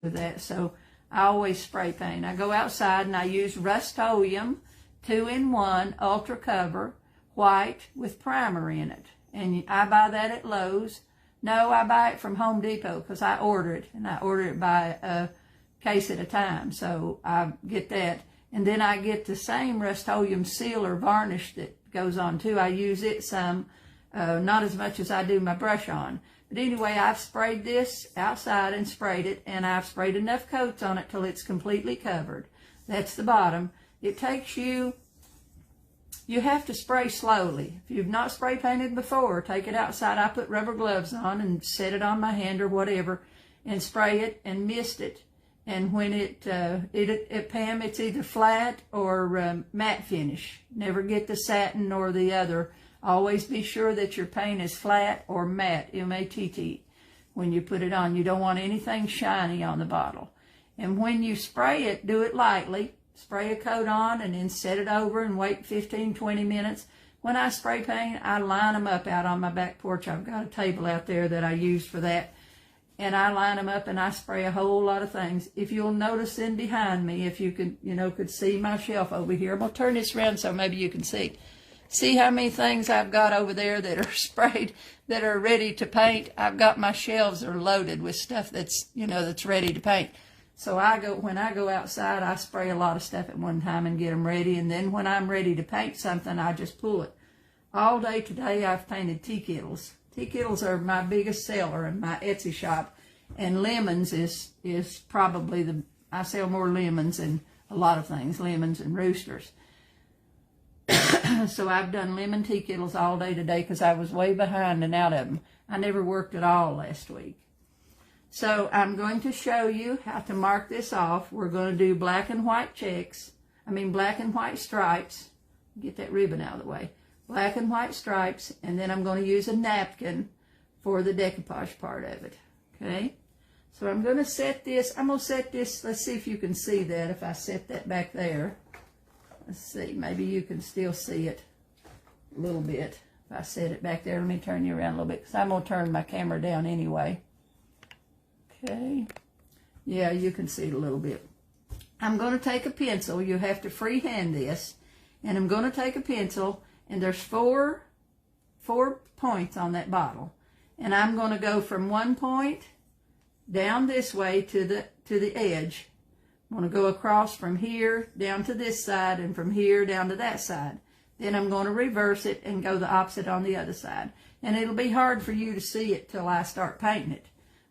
with that. So I always spray paint. I go outside and I use Rust-Oleum 2-in-1 Ultra Cover white with primer in it. And I buy that at Lowe's. No, I buy it from Home Depot because I order it, and I order it by a case at a time. So I get that. And then I get the same Rust-Oleum sealer varnish that goes on too. I use it some, not as much as I do my brush on. But anyway, I've sprayed this outside and sprayed it, and I've sprayed enough coats on it till it's completely covered. That's the bottom. It takes you have to spray slowly. If you've not spray painted before, take it outside. I put rubber gloves on and set it on my hand or whatever and spray it and mist it. And when at Pam, it's either flat or matte finish. Never get the satin or the other. Always be sure that your paint is flat or matte, M-A-T-T, when you put it on. You don't want anything shiny on the bottle. And when you spray it, do it lightly. Spray a coat on and then set it over and wait 15, 20 minutes. When I spray paint, I line them up out on my back porch. I've got a table out there that I use for that. And I line them up and I spray a whole lot of things. If you'll notice in behind me, if you could see my shelf over here. I'm going to turn this around so maybe you can see. See how many things I've got over there that are sprayed, that are ready to paint. I've got my shelves are loaded with stuff that's, that's ready to paint. So when I go outside, I spray a lot of stuff at one time and get them ready. And then when I'm ready to paint something, I just pull it. All day today, I've painted tea kettles. Tea kettles are my biggest seller in my Etsy shop. And lemons is probably I sell more lemons than a lot of things, lemons and roosters. So I've done lemon tea kettles all day today because I was way behind and out of them. I never worked at all last week. So I'm going to show you how to mark this off. We're going to do black and white black and white stripes. Get that ribbon out of the way. Black and white stripes, and then I'm going to use a napkin for the decoupage part of it. Okay? So I'm going to set this. Let's see if you can see that if I set that back there. Let's see, maybe you can still see it a little bit. If I set it back there, let me turn you around a little bit because I'm going to turn my camera down anyway. Okay. Yeah, you can see it a little bit. I'm going to take a pencil. You have to freehand this. And I'm going to take a pencil, and there's four points on that bottle. And I'm going to go from one point down this way to the edge. I'm going to go across from here down to this side and from here down to that side. Then I'm going to reverse it and go the opposite on the other side. And it'll be hard for you to see it till I start painting it.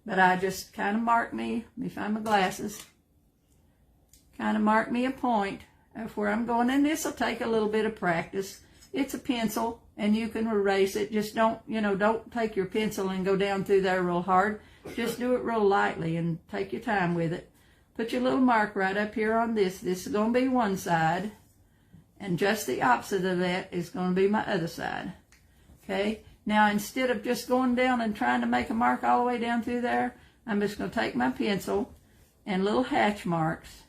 But I just kind of mark me, let me find my glasses, kind of mark me a point of where I'm going. And this will take a little bit of practice. It's a pencil and you can erase it. Just don't take your pencil and go down through there real hard. Just do it real lightly and take your time with it. Put your little mark right up here on this. This is going to be one side. And just the opposite of that is going to be my other side. Okay? Now, instead of just going down and trying to make a mark all the way down through there, I'm just going to take my pencil and little hatch marks,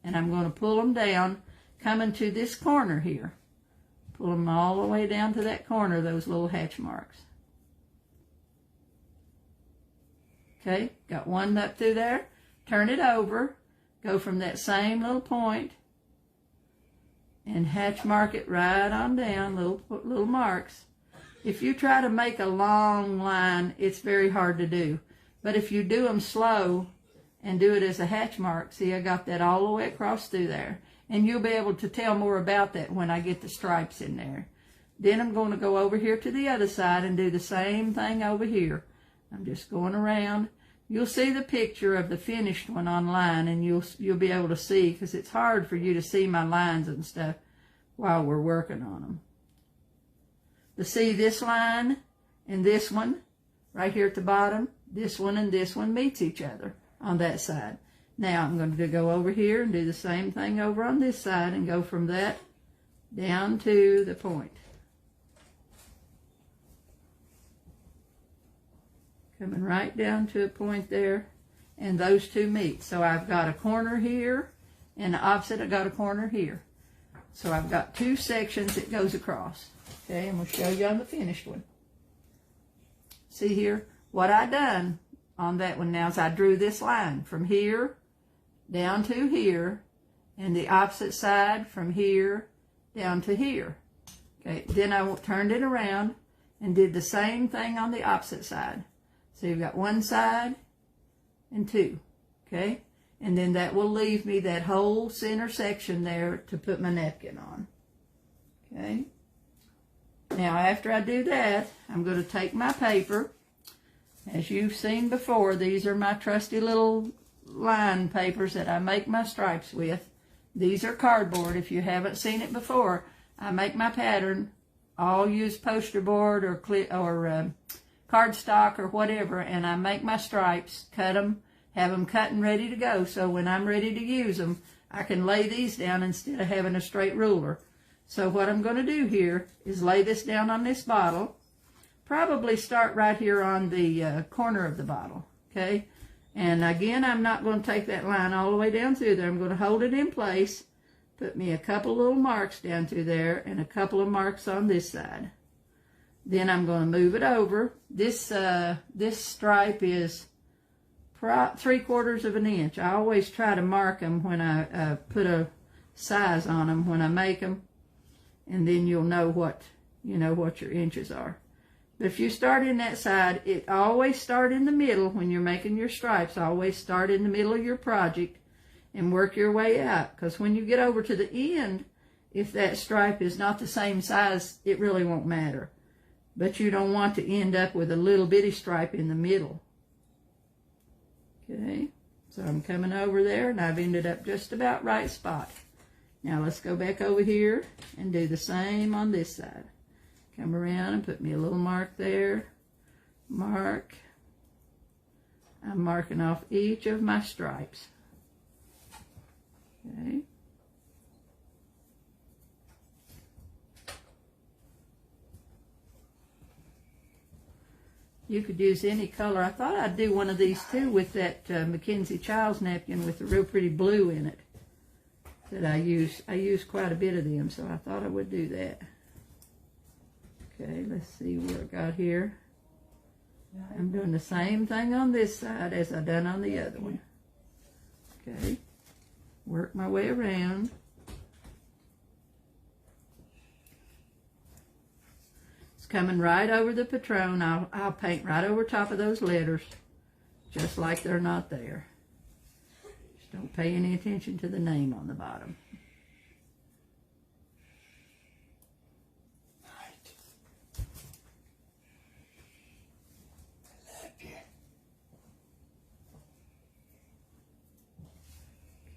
and I'm going to pull them down, coming to this corner here. Pull them all the way down to that corner, those little hatch marks. Okay? Got one up through there. Turn it over. Go from that same little point and hatch mark it right on down, little marks. If you try to make a long line, it's very hard to do. But if you do them slow and do it as a hatch mark, see, I got that all the way across through there. And you'll be able to tell more about that when I get the stripes in there. Then I'm going to go over here to the other side and do the same thing over here. I'm just going around. You'll see the picture of the finished one online, and you'll be able to see, because it's hard for you to see my lines and stuff while we're working on them. To see this line and this one right here at the bottom, this one and this one meets each other on that side. Now I'm going to go over here and do the same thing over on this side and go from that down to the point. Coming right down to a point there, and those two meet. So I've got a corner here, and the opposite, I've got a corner here. So I've got two sections that goes across. Okay, I'm going to show you on the finished one. See here, what I done on that one now is I drew this line from here down to here, and the opposite side from here down to here. Okay, then I turned it around and did the same thing on the opposite side. So you've got one side and two, okay? And then that will leave me that whole center section there to put my napkin on, okay? Now, after I do that, I'm going to take my paper. As you've seen before, these are my trusty little line papers that I make my stripes with. These are cardboard. If you haven't seen it before, I make my pattern. I'll use poster board or cardstock or whatever, and I make my stripes, cut them, have them cut and ready to go. So when I'm ready to use them, I can lay these down instead of having a straight ruler. So what I'm going to do here is lay this down on this bottle. Probably start right here on the corner of the bottle, okay? And again, I'm not going to take that line all the way down through there. I'm going to hold it in place, put me a couple little marks down through there, and a couple of marks on this side. Then I'm going to move it over. This stripe is 3/4 of an inch. I always try to mark them when I put a size on them when I make them, and then you'll know what your inches are. But if you start in that side, it always start in the middle when you're making your stripes. Always start in the middle of your project and work your way out. Because when you get over to the end, if that stripe is not the same size, it really won't matter. But you don't want to end up with a little bitty stripe in the middle. Okay, so I'm coming over there and I've ended up just about right spot. Now let's go back over here and do the same on this side. Come around and put me a little mark there. Mark. I'm marking off each of my stripes. Okay. You could use any color. I thought I'd do one of these too with that Mackenzie Child's napkin with a real pretty blue in it that I use. I use quite a bit of them, so I thought I would do that. Okay, let's see what I got here. I'm doing the same thing on this side as I done on the other one. Okay, work my way around. It's coming right over the Patron. I'll paint right over top of those letters, just like they're not there. Just don't pay any attention to the name on the bottom.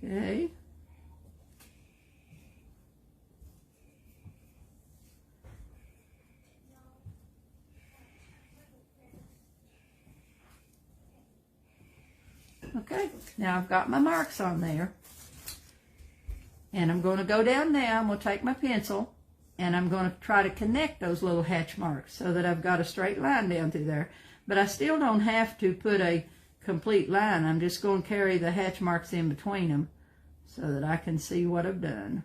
Okay. Okay, now I've got my marks on there. And I'm going to go down now. I'm going to take my pencil and I'm going to try to connect those little hatch marks so that I've got a straight line down through there. But I still don't have to put a complete line. I'm just going to carry the hatch marks in between them so that I can see what I've done.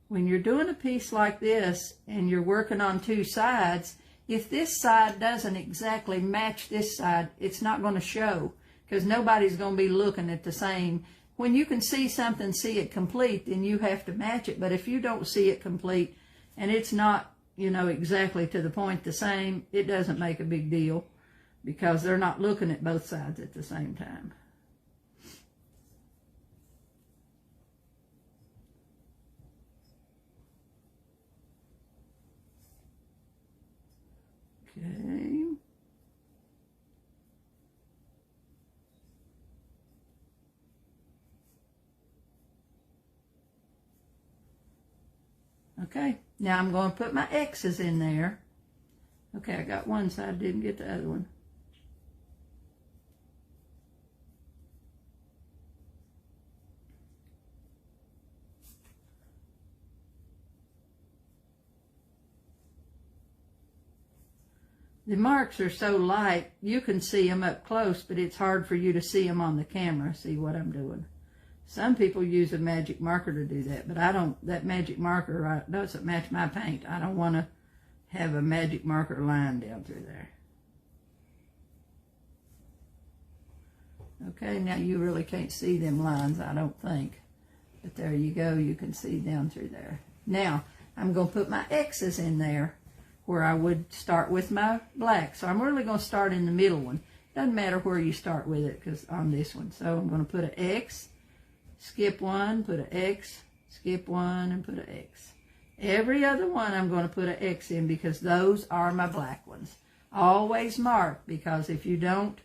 When you're doing a piece like this and you're working on two sides, if this side doesn't exactly match this side, it's not going to show because nobody's going to be looking at the same. When you can see something, see it complete, then you have to match it. But if you don't see it complete and it's not, exactly to the point the same, it doesn't make a big deal because they're not looking at both sides at the same time. Okay. Okay, now I'm going to put my X's in there. Okay, I got one side, didn't get the other one. The marks are so light, you can see them up close, but it's hard for you to see them on the camera, see what I'm doing. Some people use a magic marker to do that, but I don't. That magic marker doesn't match my paint. I don't want to have a magic marker line down through there. Okay, now you really can't see them lines, I don't think. But there you go, you can see down through there. Now, I'm going to put my X's in there where I would start with my black. So I'm really going to start in the middle one. Doesn't matter where you start with it because on this one. So I'm going to put an X, skip one, put an X, skip one, and put an X. Every other one I'm going to put an X in because those are my black ones. Always mark, because if you don't,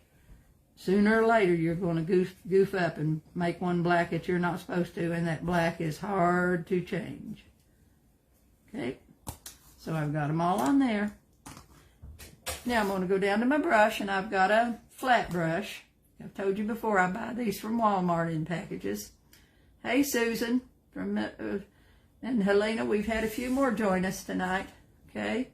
sooner or later you're going to goof up and make one black that you're not supposed to, and that black is hard to change. Okay, so I've got them all on there. Now I'm going to go down to my brush, and I've got a flat brush. I've told you before I buy these from Walmart in packages. Hey Susan from and Helena, we've had a few more join us tonight. Okay,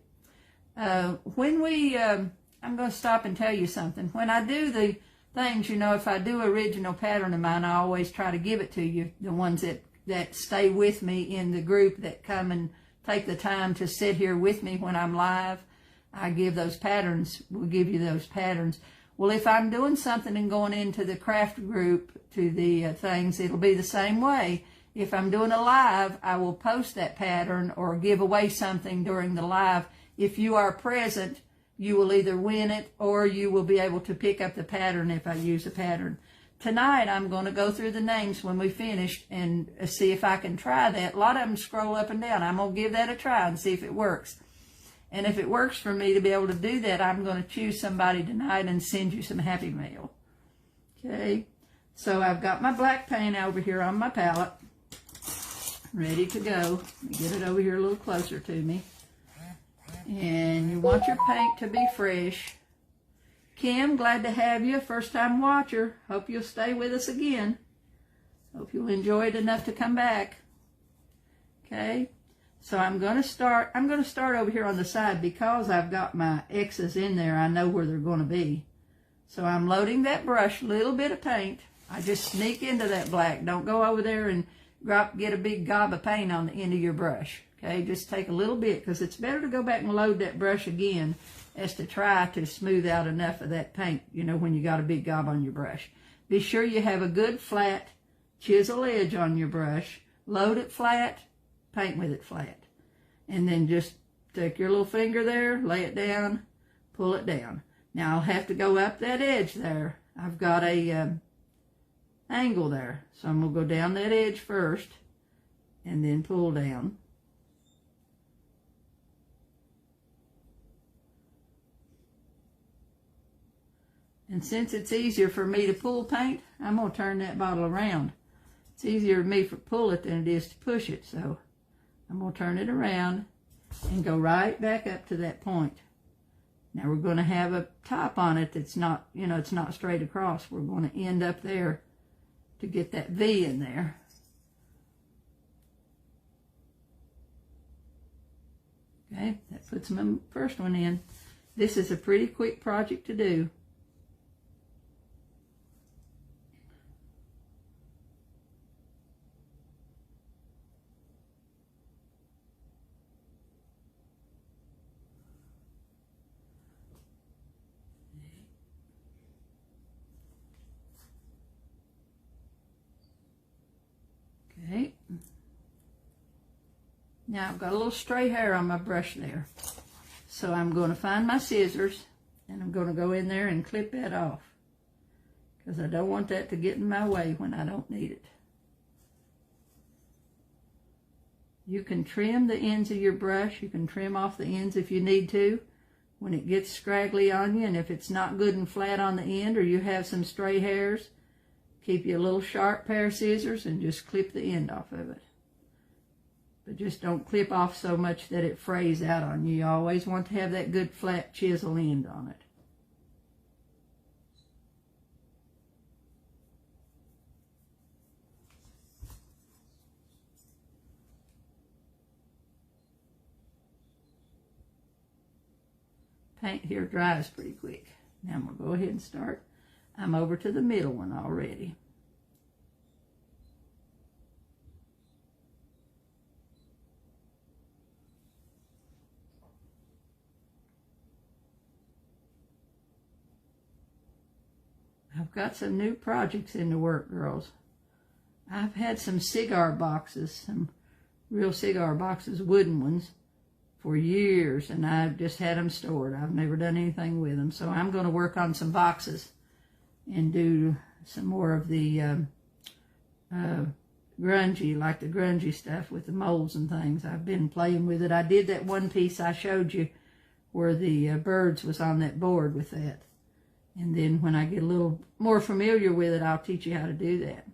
I'm going to stop and tell you something. When I do the things, you know, if I do original pattern of mine, I always try to give it to you, the ones that stay with me in the group, that come and take the time to sit here with me when I'm live. I give those patterns, we'll give you those patterns. Well, if I'm doing something and going into the craft group to the things, it'll be the same way. If I'm doing a live, I will post that pattern or give away something during the live. If you are present, you will either win it or you will be able to pick up the pattern if I use a pattern. Tonight, I'm going to go through the names when we finish and see if I can try that. A lot of them scroll up and down. I'm going to give that a try and see if it works. And if it works for me to be able to do that, I'm going to choose somebody tonight and send you some happy mail. Okay, so I've got my black paint over here on my palette, ready to go. Let me get it over here a little closer to me. And you want your paint to be fresh. Kim, glad to have you, first time watcher. Hope you'll stay with us again. Hope you'll enjoy it enough to come back. Okay, so I'm going to start over here on the side because I've got my X's in there. I know where they're going to be. So I'm loading that brush, a little bit of paint. I just sneak into that black. Don't go over there and get a big gob of paint on the end of your brush. Okay, just take a little bit, because it's better to go back and load that brush again as to try to smooth out enough of that paint, you know, when you got a big gob on your brush. Be sure you have a good flat chisel edge on your brush. Load it flat, paint with it flat. And then just take your little finger there, lay it down, pull it down. Now I'll have to go up that edge there. I've got a angle there. So I'm going to go down that edge first and then pull down. And since it's easier for me to pull paint, I'm going to turn that bottle around. It's easier for me to pull it than it is to push it. So I'm going to turn it around and go right back up to that point. Now we're going to have a top on it that's not, you know, it's not straight across. We're going to end up there to get that V in there. Okay, that puts my first one in. This is a pretty quick project to do. Okay. Now I've got a little stray hair on my brush there. So I'm going to find my scissors and I'm going to go in there and clip that off, because I don't want that to get in my way when I don't need it. You can trim the ends of your brush. You can trim off the ends if you need to when it gets scraggly on you, and if it's not good and flat on the end or you have some stray hairs, keep you a little sharp pair of scissors and just clip the end off of it. But just don't clip off so much that it frays out on you. You always want to have that good flat chisel end on it. Paint here dries pretty quick. Now I'm going to go ahead and start. I'm over to the middle one already. I've got some new projects in the work, girls. I've had some cigar boxes, some real cigar boxes, wooden ones, for years, and I've just had them stored. I've never done anything with them, so I'm going to work on some boxes and do some more of the grungy, like the grungy stuff with the molds and things. I've been playing with it. I did that one piece I showed you where the birds was on that board with that. And then when I get a little more familiar with it, I'll teach you how to do that.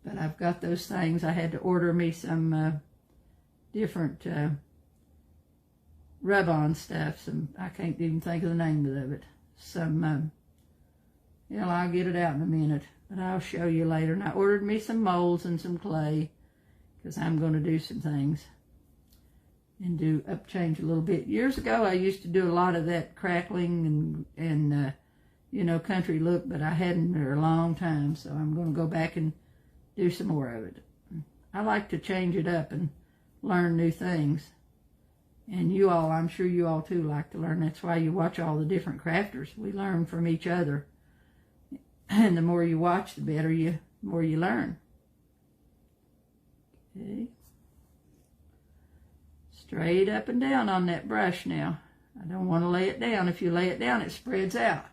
But I've got those things. I had to order me some different rub-on stuff. Some, I can't even think of the name of it. Some, I'll get it out in a minute, but I'll show you later. And I ordered me some molds and some clay because I'm going to do some things and do change a little bit. Years ago, I used to do a lot of that crackling and country look, but I hadn't for a long time, so I'm going to go back and do some more of it. I like to change it up and learn new things. And you all, I'm sure you all too like to learn. That's why you watch all the different crafters. We learn from each other. And the more you watch, the more you learn. Okay. Straight up and down on that brush now. I don't want to lay it down. If you lay it down, it spreads out.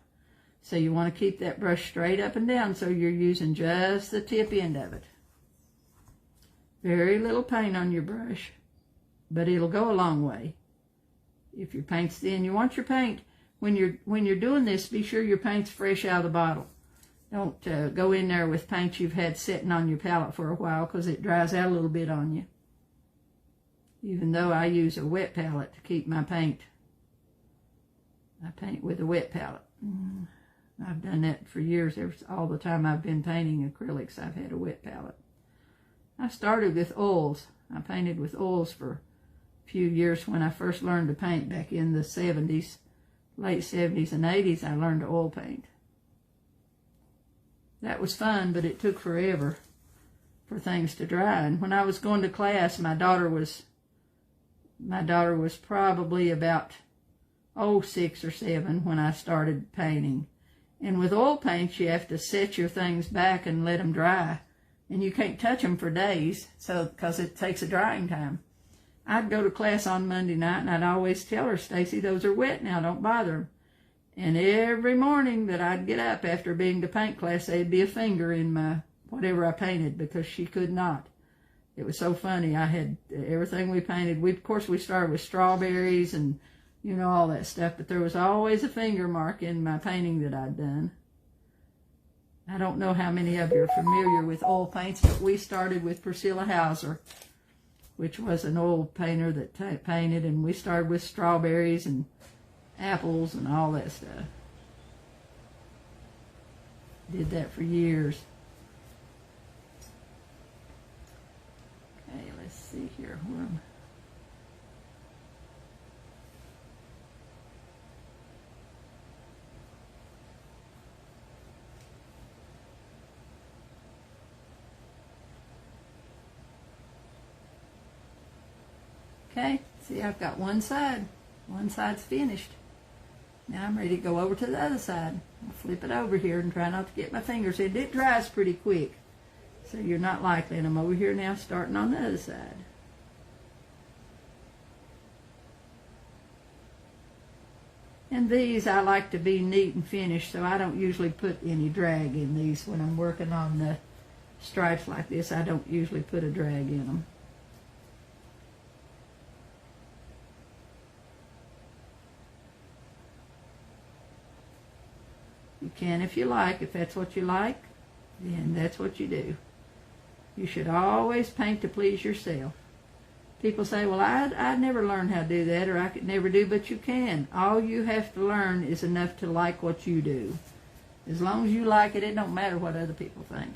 So you want to keep that brush straight up and down so you're using just the tip end of it. Very little paint on your brush, but it'll go a long way. If your paint's thin, you want your paint, when you're doing this, be sure your paint's fresh out of the bottle. Don't go in there with paint you've had sitting on your palette for a while because it dries out a little bit on you. Even though I use a wet palette to keep my paint. I paint with a wet palette. I've done that for years. All the time I've been painting acrylics, I've had a wet palette. I started with oils. I painted with oils for a few years when I first learned to paint back in the 70s, late 70s and 80s. I learned to oil paint. That was fun, but it took forever for things to dry. And when I was going to class, my daughter was probably about 6 or 7 when I started painting. And with oil paints, you have to set your things back and let them dry. And you can't touch them for days, because it takes a drying time. I'd go to class on Monday night, and I'd always tell her, Stacy, those are wet now, don't bother them. And every morning that I'd get up after being to paint class, there'd be a finger in my whatever I painted, because she could not. It was so funny. I had everything we painted. Of course, we started with strawberries and all that stuff, but there was always a finger mark in my painting that I'd done. I don't know how many of you are familiar with oil paints, but we started with Priscilla Hauser, which was an oil painter that painted, and we started with strawberries and apples and all that stuff. Did that for years. Okay, let's see here. Okay, see, I've got one side. One side's finished. Now I'm ready to go over to the other side. I'll flip it over here and try not to get my fingers in. It dries pretty quick, so you're not likely. And I'm over here now starting on the other side. And these I like to be neat and finished, so I don't usually put any drag in these when I'm working on the stripes like this. I don't usually put a drag in them. You can if you like. If that's what you like, then that's what you do. You should always paint to please yourself. People say, well, I'd never learned how to do that, or I could never do, but you can. All you have to learn is enough to like what you do. As long as you like it, it don't matter what other people think.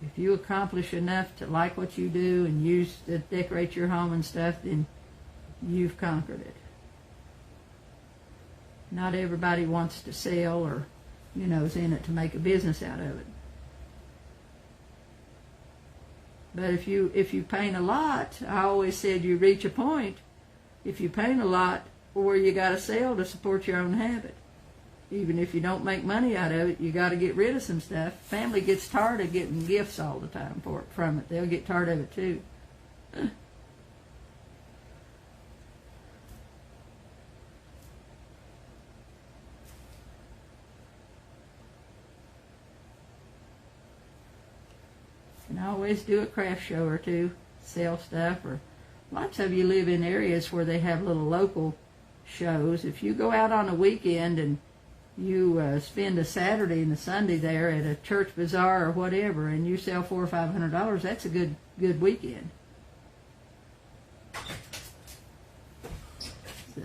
If you accomplish enough to like what you do and use to decorate your home and stuff, then you've conquered it. Not everybody wants to sell or, is in it to make a business out of it. But if you paint a lot, I always said you reach a point, if you paint a lot, where you got to sell to support your own habit. Even if you don't make money out of it, you got to get rid of some stuff. Family gets tired of getting gifts all the time from it. They'll get tired of it too. And I always do a craft show or two, sell stuff, or lots of you live in areas where they have little local shows. If you go out on a weekend and you spend a Saturday and a Sunday there at a church bazaar or whatever, and you sell $400 or $500, that's a good weekend. So,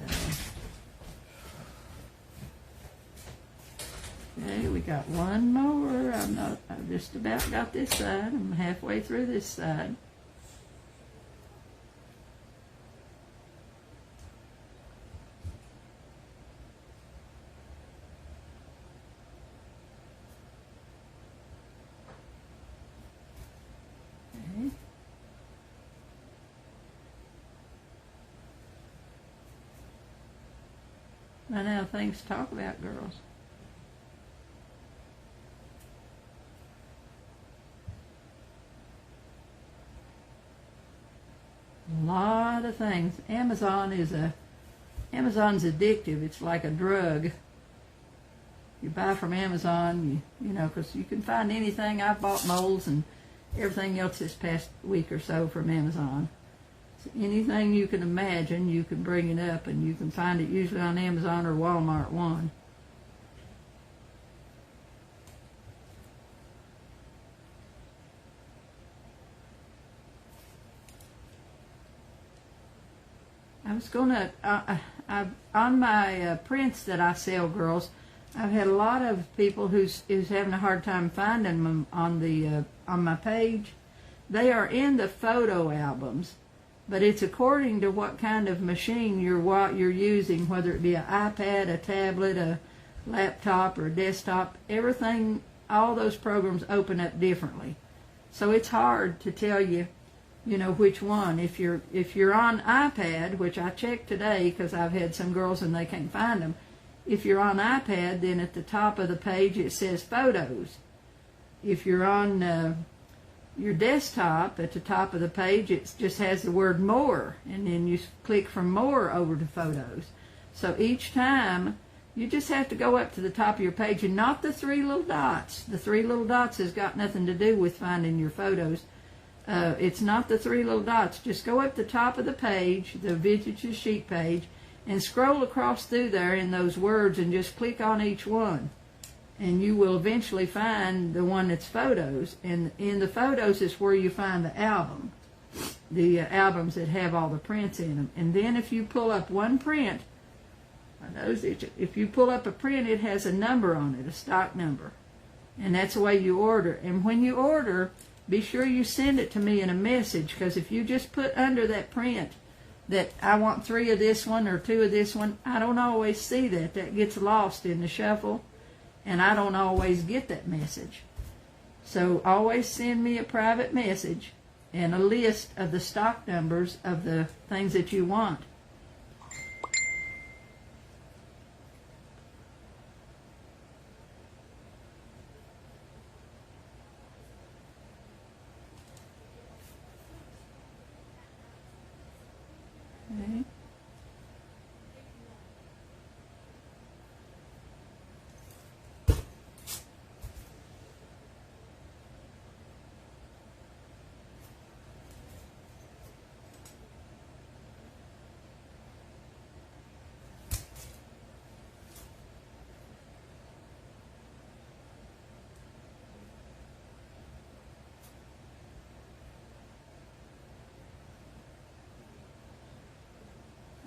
okay, we got one more. I've just about got this side. I'm halfway through this side. Run out of things to talk about, girls. A lot of things. Amazon's addictive. It's like a drug. You buy from Amazon, you know, because you can find anything. I've bought molds and everything else this past week or so from Amazon. Anything you can imagine, you can bring it up, and you can find it usually on Amazon or Walmart one. I was gonna, on my prints that I sell, girls, I've had a lot of people who's having a hard time finding them on my page. They are in the photo albums. But it's according to what kind of machine you're using, whether it be an iPad, a tablet, a laptop, or a desktop. Everything, all those programs open up differently. So it's hard to tell you, you know, which one. If you're on iPad, which I checked today because I've had some girls and they can't find them. If you're on iPad, then at the top of the page it says photos. If you're on your desktop, at the top of the page it just has the word more, and then you click from more over to photos. So each time you just have to go up to the top of your page, and not the three little dots. The three little dots has got nothing to do with finding your photos. It's not the three little dots. Just go up the top of the page, the Vintage Chic page, and scroll across through there in those words and just click on each one. And you will eventually find the one that's photos. And in the photos is where you find the album. The albums that have all the prints in them. And then if you pull up one print, if you pull up a print, it has a number on it, a stock number. And that's the way you order. And when you order, be sure you send it to me in a message, because if you just put under that print that I want 3 of this one or 2 of this one, I don't always see that. That gets lost in the shuffle. And I don't always get that message. So always send me a private message and a list of the stock numbers of the things that you want. Okay.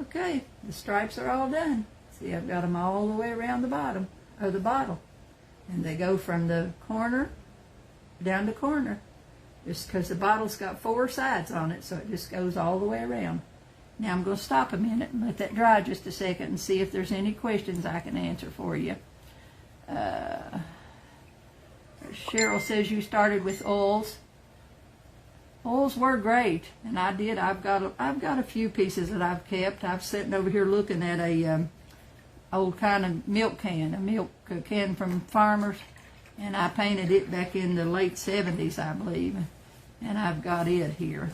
Okay, the stripes are all done. See, I've got them all the way around the bottom of the bottle. And they go from the corner down to corner. Just because the bottle's got 4 sides on it, so it just goes all the way around. Now I'm going to stop a minute and let that dry just a second and see if there's any questions I can answer for you. Cheryl says you started with oils. Oils were great, and I did. I've got a few pieces that I've kept. I'm sitting over here looking at a old kind of milk can, a milk can from Farmers, and I painted it back in the late 70s, I believe, and I've got it here.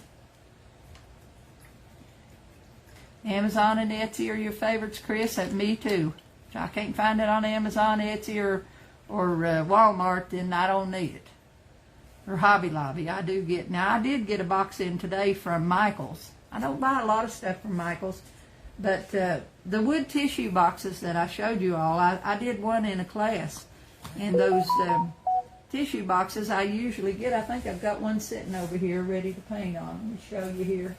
Amazon and Etsy are your favorites, Chris? Me too. If I can't find it on Amazon, Etsy, or Walmart, then I don't need it. Or Hobby Lobby. I do get, now I did get a box in today from Michael's. I don't buy a lot of stuff from Michael's, but the wood tissue boxes that I showed you all, I did one in a class. And those tissue boxes I usually get, I think I've got one sitting over here ready to paint on. Let me show you here.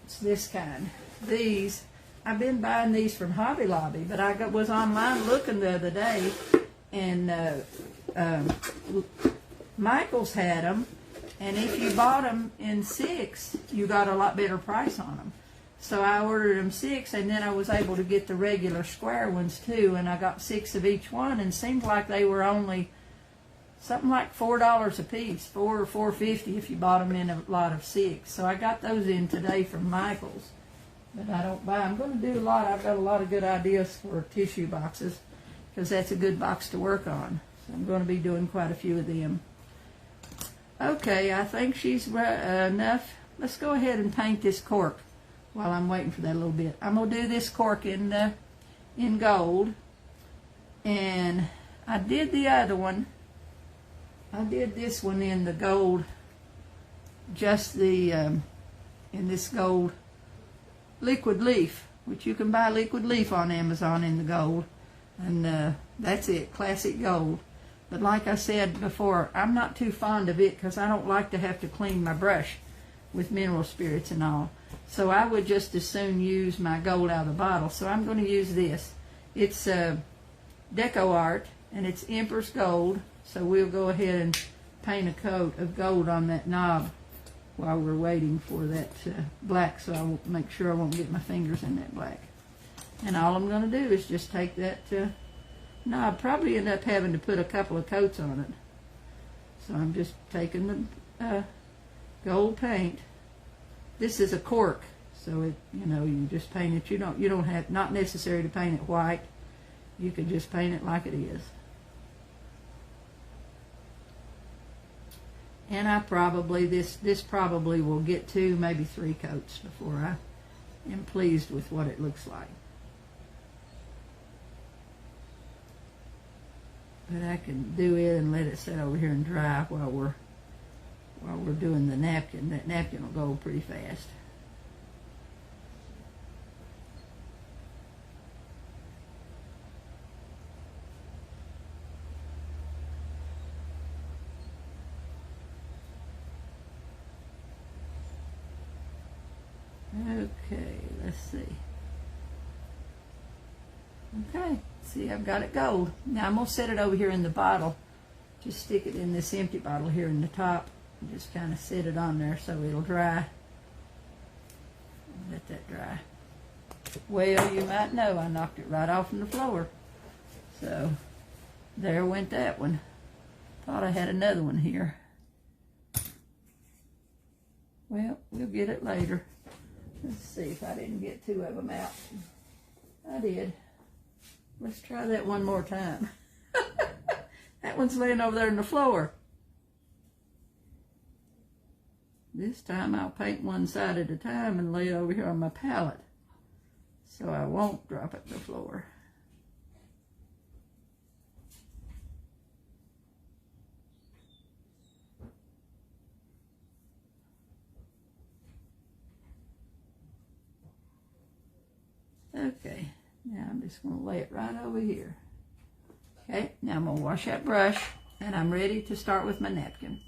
It's this kind. These, I've been buying these from Hobby Lobby, but I was online looking the other day, and Michael's had them, and if you bought them in 6, you got a lot better price on them. So I ordered them 6, and then I was able to get the regular square ones too, and I got 6 of each one, and it seemed like they were only something like $4 a piece, $4 or $4.50 if you bought them in a lot of 6. So I got those in today from Michael's, but I don't buy. I'm going to do a lot. I've got a lot of good ideas for tissue boxes, because that's a good box to work on. So I'm going to be doing quite a few of them. Okay, I think she's enough. Let's go ahead and paint this cork while I'm waiting for that a little bit. I'm going to do this cork in gold, and I did the other one. I did this one in the gold, just the, in this gold liquid leaf, which you can buy liquid leaf on Amazon in the gold, and that's it, classic gold. But like I said before, I'm not too fond of it because I don't like to have to clean my brush with mineral spirits and all. So I would just as soon use my gold out of the bottle. So I'm going to use this. It's Deco Art, and it's Empress Gold. So we'll go ahead and paint a coat of gold on that knob while we're waiting for that black, so I'll make sure I won't get my fingers in that black. And all I'm going to do is just take that knob. Probably end up having to put a couple of coats on it. So I'm just taking the gold paint. This is a cork, so it, you know, you just paint it. You don't have, not necessary to paint it white. You can just paint it like it is. And I probably, this probably will get 2, maybe 3 coats before I am pleased with what it looks like. But I can do it and let it sit over here and dry while we're doing the napkin. That napkin will go pretty fast. Okay, let's see. Okay, see, I've got it gold. Now I'm going to set it over here in the bottle. Just stick it in this empty bottle here in the top. And just kind of set it on there so it'll dry. Let that dry. Well, you might know I knocked it right off from the floor. So, there went that one. Thought I had another one here. Well, we'll get it later. Let's see if I didn't get 2 of them out. I did. Let's try that one more time. That one's laying over there on the floor. This time I'll paint one side at a time and lay it over here on my palette, so I won't drop it to the floor. Okay, now I'm just going to lay it right over here. Okay, now I'm going to wash that brush, and I'm ready to start with my napkin.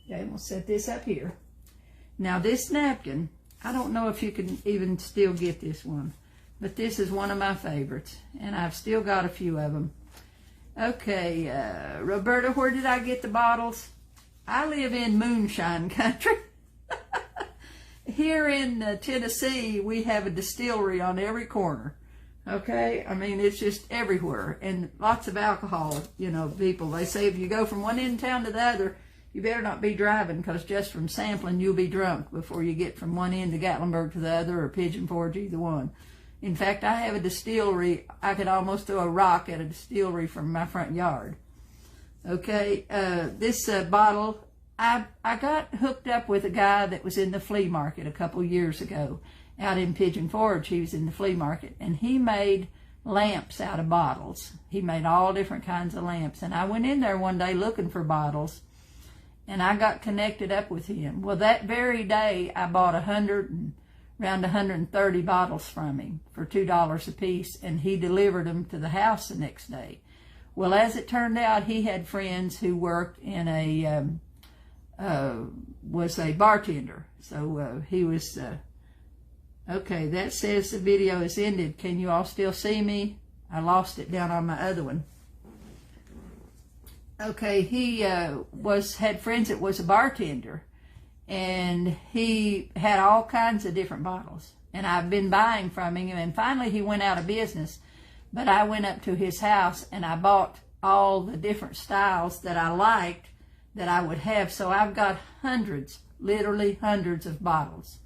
Okay, we'll set this up here. Now this napkin, I don't know if you can even still get this one, but this is one of my favorites, and I've still got a few of them. Okay, Roberta, where did I get the bottles? I live in moonshine country. Here in Tennessee, we have a distillery on every corner. Okay, I mean, it's just everywhere, and lots of alcohol, you know, people. They say if you go from one end of town to the other, you better not be driving, because just from sampling, you'll be drunk before you get from one end of Gatlinburg to the other, or Pigeon Forge, either one. In fact, I have a distillery. I could almost throw a rock at a distillery from my front yard. Okay, this bottle, I got hooked up with a guy that was in the flea market a couple years ago out in Pigeon Forge. He was in the flea market, and he made lamps out of bottles. He made all different kinds of lamps, and I went in there one day looking for bottles, and I got connected up with him. Well, that very day, I bought around 130 bottles from him for $2 a piece, and he delivered them to the house the next day. Well, as it turned out, he had friends who worked in was a bartender. So he was, okay, that says the video is ended. Can you all still see me? I lost it down on my other one. Okay, he had friends that was a bartender, and he had all kinds of different bottles, and I've been buying from him, and finally he went out of business. But I went up to his house and I bought all the different styles that I liked that I would have. So I've got hundreds, literally hundreds of bottles,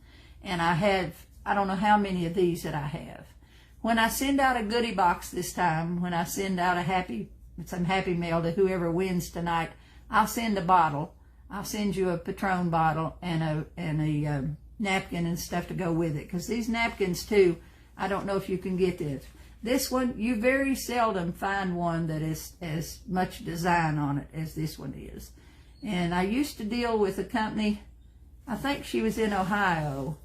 and I don't know how many of these that I have. When I send out a goodie box this time, when I send out some happy mail to whoever wins tonight, I'll send a bottle. I'll send you a Patron bottle and a napkin and stuff to go with it. Because these napkins too, I don't know if you can get this. This one, you very seldom find one that is as much design on it as this one is. And I used to deal with a company, I think she was in Ohio,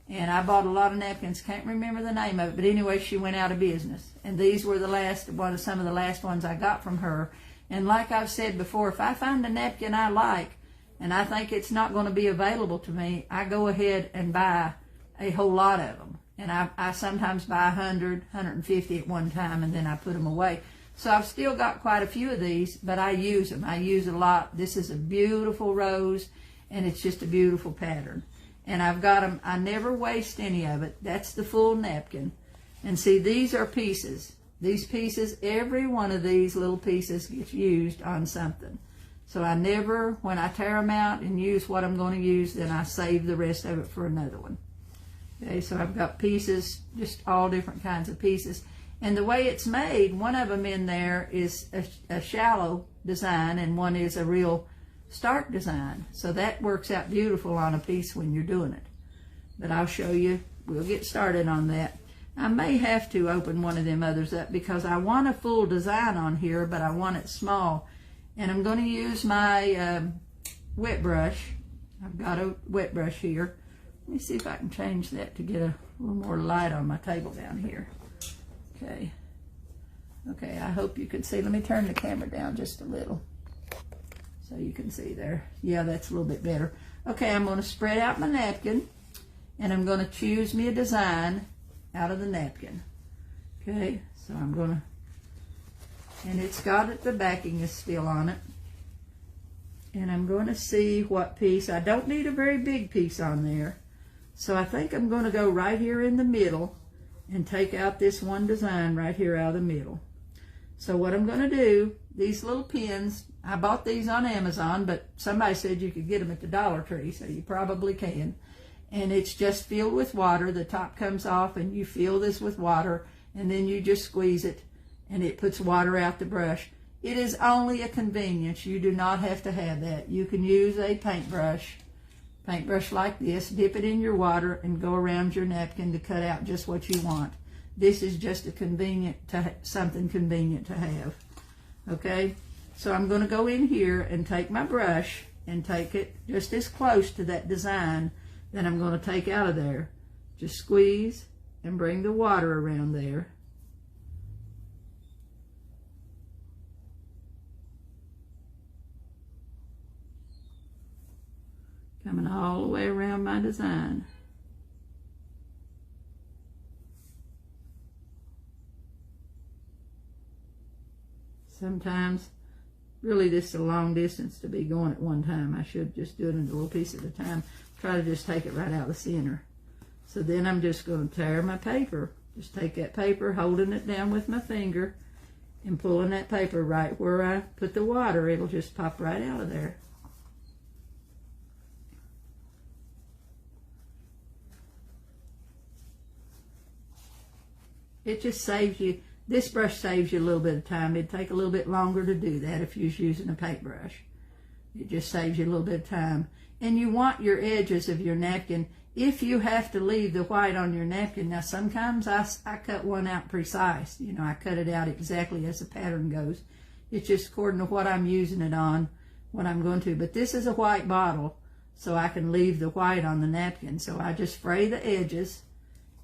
and I bought a lot of napkins. Can't remember the name of it, but anyway, she went out of business. And these were some of the last ones I got from her. And like I've said before, if I find a napkin I like, and I think it's not going to be available to me, I go ahead and buy a whole lot of them. And I sometimes buy 100, 150 at one time, and then I put them away. So I've still got quite a few of these, but I use them. I use a lot. This is a beautiful rose, and it's just a beautiful pattern. And I've got them. I never waste any of it. That's the full napkin. And see, these are pieces. These pieces, every one of these little pieces gets used on something. So I never, when I tear them out and use what I'm going to use, then I save the rest of it for another one. Okay, so I've got pieces, just all different kinds of pieces. And the way it's made, one of them in there is a shallow design, and one is a real stark design. So that works out beautiful on a piece when you're doing it. But I'll show you, we'll get started on that. I may have to open one of them others up because I want a full design on here, but I want it small. And I'm going to use my wet brush. I've got a wet brush here. Let me see if I can change that to get a little more light on my table down here. Okay. Okay, I hope you can see. Let me turn the camera down just a little so you can see there. Yeah, that's a little bit better. Okay, I'm going to spread out my napkin, and I'm going to choose me a design out of the napkin. Okay, so I'm going to, and it's got it, the backing is still on it. And I'm going to see what piece. I don't need a very big piece on there. So I think I'm going to go right here in the middle and take out this one design right here out of the middle. So what I'm going to do, these little pins, I bought these on Amazon, but somebody said you could get them at the Dollar Tree, so you probably can. And it's just filled with water. The top comes off, and you fill this with water, and then you just squeeze it, and it puts water out the brush. It is only a convenience. You do not have to have that. You can use a paintbrush like this, dip it in your water, and go around your napkin to cut out just what you want. This is just something convenient to have. Okay, so I'm going to go in here and take my brush and take it just as close to that design that I'm going to take out of there. Just squeeze and bring the water around there. Coming all the way around my design. Sometimes, really this is a long distance to be going at one time. I should just do it in a little piece at a time. Try to just take it right out of the center. So then I'm just going to tear my paper. Just take that paper, holding it down with my finger, and pulling that paper right where I put the water. It'll just pop right out of there. It just saves you, this brush saves you a little bit of time. It'd take a little bit longer to do that if you was using a paintbrush. It just saves you a little bit of time. And you want your edges of your napkin, if you have to leave the white on your napkin. Now sometimes I cut one out precise. You know, I cut it out exactly as the pattern goes. It's just according to what I'm using it on, what I'm going to. But this is a white bottle, so I can leave the white on the napkin. So I just fray the edges,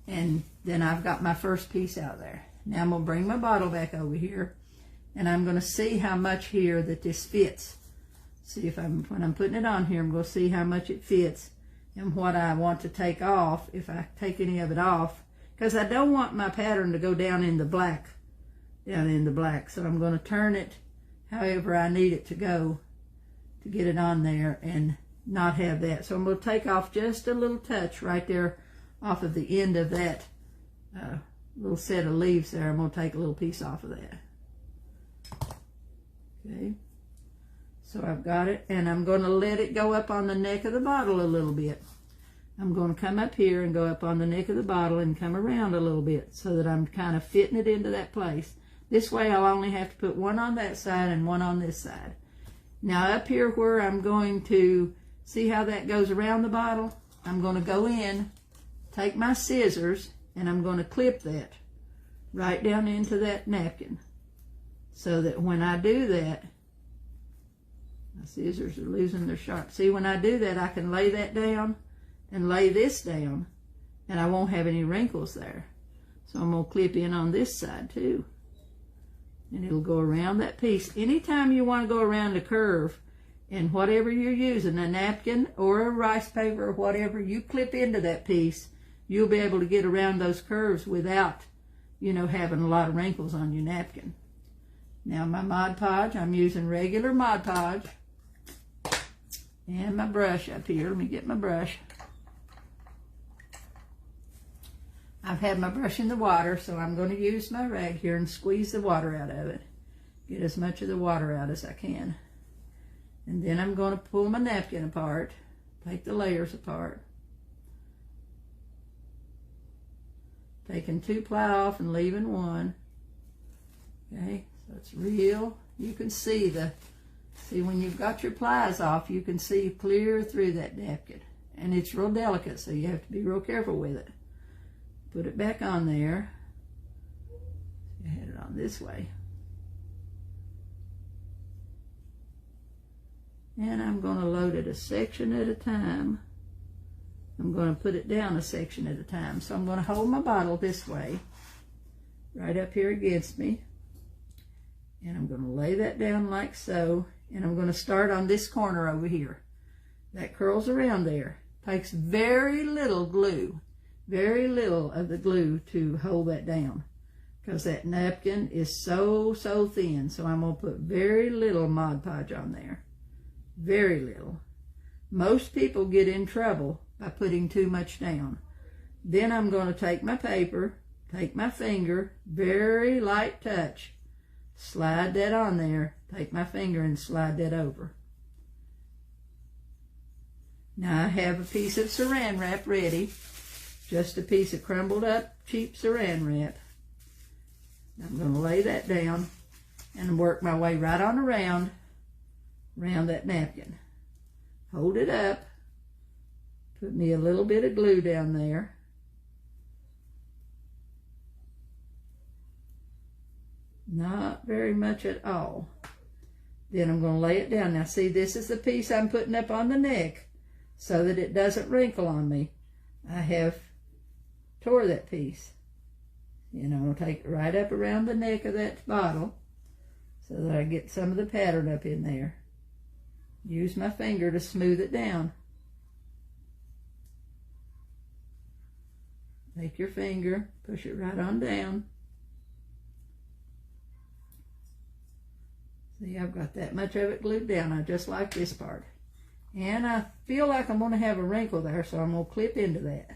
and then I've got my first piece out there. Now I'm going to bring my bottle back over here, and I'm going to see how much here that this fits. See if when I'm putting it on here, I'm going to see how much it fits and what I want to take off, if I take any of it off, because I don't want my pattern to go down in the black, So I'm going to turn it however I need it to go to get it on there and not have that. So I'm going to take off just a little touch right there off of the end of that little set of leaves there. I'm going to take a little piece off of that. Okay. So I've got it, and I'm going to let it go up on the neck of the bottle a little bit. I'm going to come up here and go up on the neck of the bottle and come around a little bit so that I'm kind of fitting it into that place. This way I'll only have to put one on that side and one on this side. Now up here where I'm going to see how that goes around the bottle, I'm going to go in, take my scissors, and I'm going to clip that right down into that napkin so that when I do that, my scissors are losing their sharp. See, when I do that, I can lay that down and lay this down, and I won't have any wrinkles there. So I'm going to clip in on this side too, and it'll go around that piece. Anytime you want to go around a curve, and whatever you're using, a napkin or a rice paper or whatever, you clip into that piece, you'll be able to get around those curves without, you know, having a lot of wrinkles on your napkin. Now my Mod Podge, I'm using regular Mod Podge. And my brush up here. Let me get my brush. I've had my brush in the water, so I'm going to use my rag here and squeeze the water out of it. Get as much of the water out as I can. And then I'm going to pull my napkin apart, take the layers apart. Taking 2 ply off and leaving 1. Okay, so it's real. You can see when you've got your plies off, you can see clear through that napkin. And it's real delicate, so you have to be real careful with it. Put it back on there. I had it on this way. And I'm going to load it a section at a time. I'm going to put it down a section at a time. So I'm going to hold my bottle this way, right up here against me. And I'm going to lay that down like so. And I'm going to start on this corner over here. That curls around there. Takes very little glue. Very little of the glue to hold that down. Because that napkin is so thin. So I'm going to put very little Mod Podge on there. Very little. Most people get in trouble by putting too much down. Then I'm going to take my paper, take my finger, very light touch, slide that on there, take my finger and slide that over. Now I have a piece of saran wrap ready, just a piece of crumbled up cheap saran wrap. I'm going to lay that down and work my way right on around that napkin. Hold it up, put me a little bit of glue down there. Not very much at all. Then I'm going to lay it down. Now see, this is the piece I'm putting up on the neck so that it doesn't wrinkle on me. I have tore that piece. And I'm going to take it right up around the neck of that bottle so that I get some of the pattern up in there. Use my finger to smooth it down. Take your finger, push it right on down. See, I've got that much of it glued down. I just like this part. And I feel like I'm going to have a wrinkle there, so I'm going to clip into that.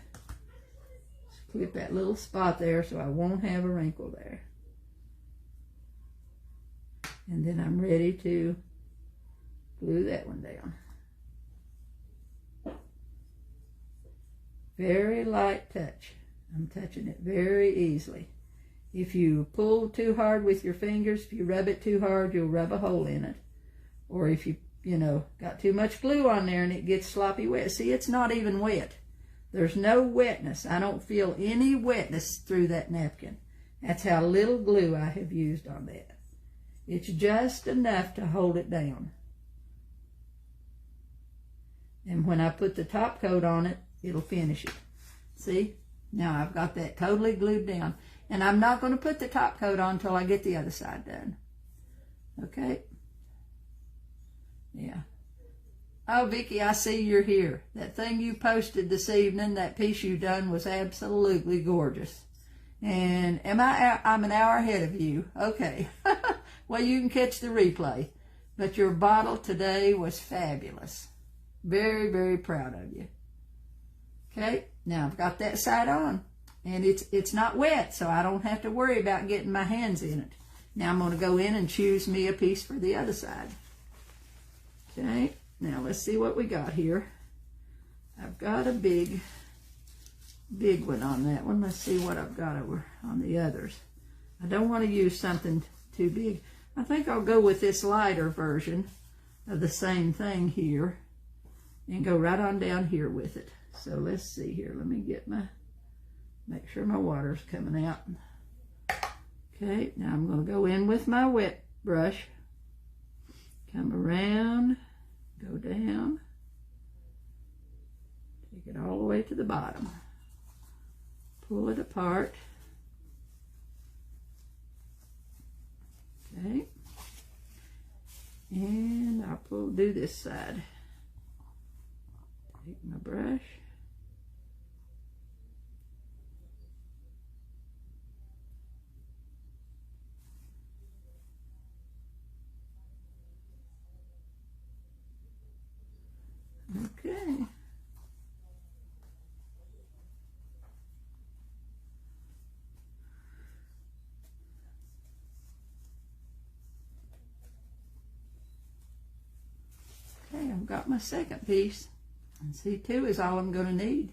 Just clip that little spot there so I won't have a wrinkle there. And then I'm ready to glue that one down. Very light touch. I'm touching it very easily. If you pull too hard with your fingers, if you rub it too hard, you'll rub a hole in it. Or if you got too much glue on there and it gets sloppy wet. See, it's not even wet. There's no wetness. I don't feel any wetness through that napkin. That's how little glue I have used on that. It's just enough to hold it down. And when I put the top coat on it, it'll finish it. See? Now I've got that totally glued down. And I'm not going to put the top coat on until I get the other side done. Okay? Yeah. Oh, Vicki, I see you're here. That thing you posted this evening, that piece you done was absolutely gorgeous. And I'm an hour ahead of you. Okay. Well, you can catch the replay. But your bottle today was fabulous. Very, very proud of you. Okay, now I've got that side on. And it's not wet, so I don't have to worry about getting my hands in it. Now I'm going to go in and choose me a piece for the other side. Okay, now let's see what we got here. I've got a big one on that one. Let's see what I've got over on the others. I don't want to use something too big. I think I'll go with this lighter version of the same thing here and go right on down here with it. So let's see here. Let me get make sure my water's coming out. Okay, now I'm going to go in with my wet brush. Come around, go down, take it all the way to the bottom. Pull it apart. Okay, and I'll do this side. Take my brush. Okay. Okay, I've got my second piece. And see, two is all I'm going to need.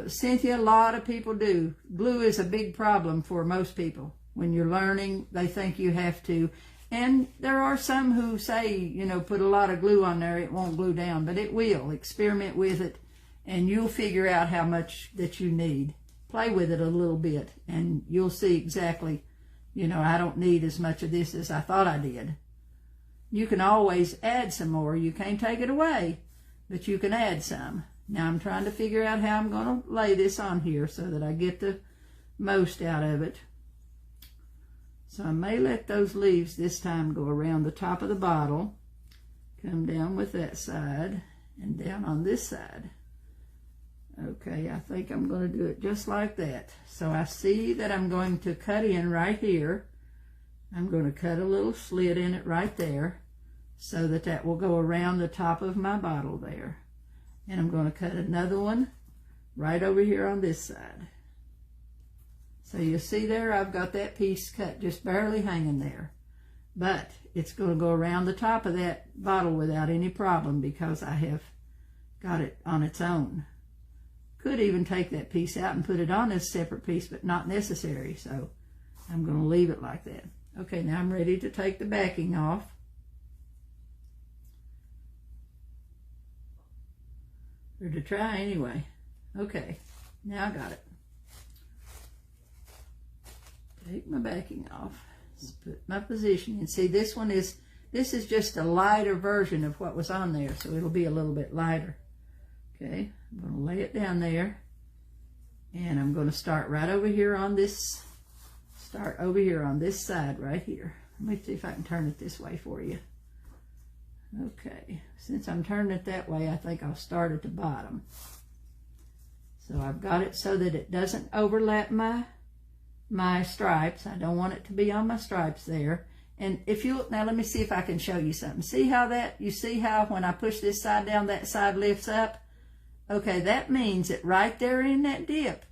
Cynthia, a lot of people do. Glue is a big problem for most people. When you're learning, they think you have to. And there are some who say, put a lot of glue on there, it won't glue down, but it will. Experiment with it, and you'll figure out how much that you need. Play with it a little bit, and you'll see exactly, I don't need as much of this as I thought I did. You can always add some more. You can't take it away, but you can add some. Now I'm trying to figure out how I'm going to lay this on here so that I get the most out of it. So I may let those leaves this time go around the top of the bottle, come down with that side, and down on this side. Okay, I think I'm going to do it just like that. So I see that I'm going to cut in right here. I'm going to cut a little slit in it right there so that that will go around the top of my bottle there. And I'm going to cut another one right over here on this side. So you see there, I've got that piece cut just barely hanging there. But it's going to go around the top of that bottle without any problem because I have got it on its own. Could even take that piece out and put it on as a separate piece, but not necessary. So I'm going to leave it like that. Okay, now I'm ready to take the backing off. Or to try anyway. Okay, now I got it. Take my backing off. Let's put my position in. See, this is just a lighter version of what was on there, so it'll be a little bit lighter. Okay, I'm going to lay it down there, and I'm going to start right over here on this. Start over here on this side right here. Let me see if I can turn it this way for you. Okay, since I'm turning it that way, I think I'll start at the bottom. So I've got it so that it doesn't overlap my stripes. I don't want it to be on my stripes there. And if you look now, let me see if I can show you something. See how you see how when I push this side down, that side lifts up? Okay, that means that right there in that dip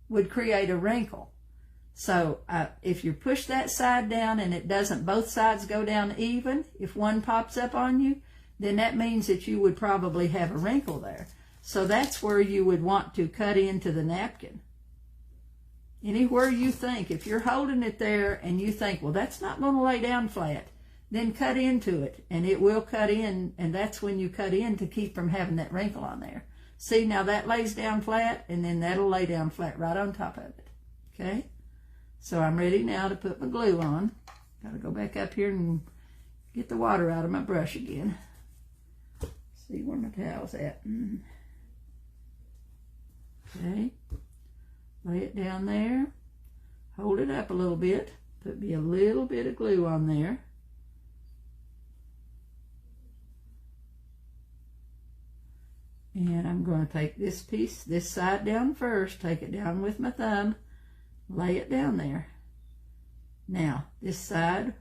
would create a wrinkle. So if you push that side down and it doesn't, both sides go down even, if one pops up on you, then that means that you would probably have a wrinkle there. So that's where you would want to cut into the napkin. Anywhere you think, if you're holding it there and you think, well, that's not going to lay down flat, then cut into it, and it will cut in, and that's when you cut in to keep from having that wrinkle on there. See, now that lays down flat, and then that'll lay down flat right on top of it. Okay? So I'm ready now to put my glue on. Got to go back up here and get the water out of my brush again. See where my towel's at. Okay. Lay it down there. Hold it up a little bit. Put me a little bit of glue on there. And I'm going to take this piece, this side down first, take it down with my thumb, lay it down there. Now, this side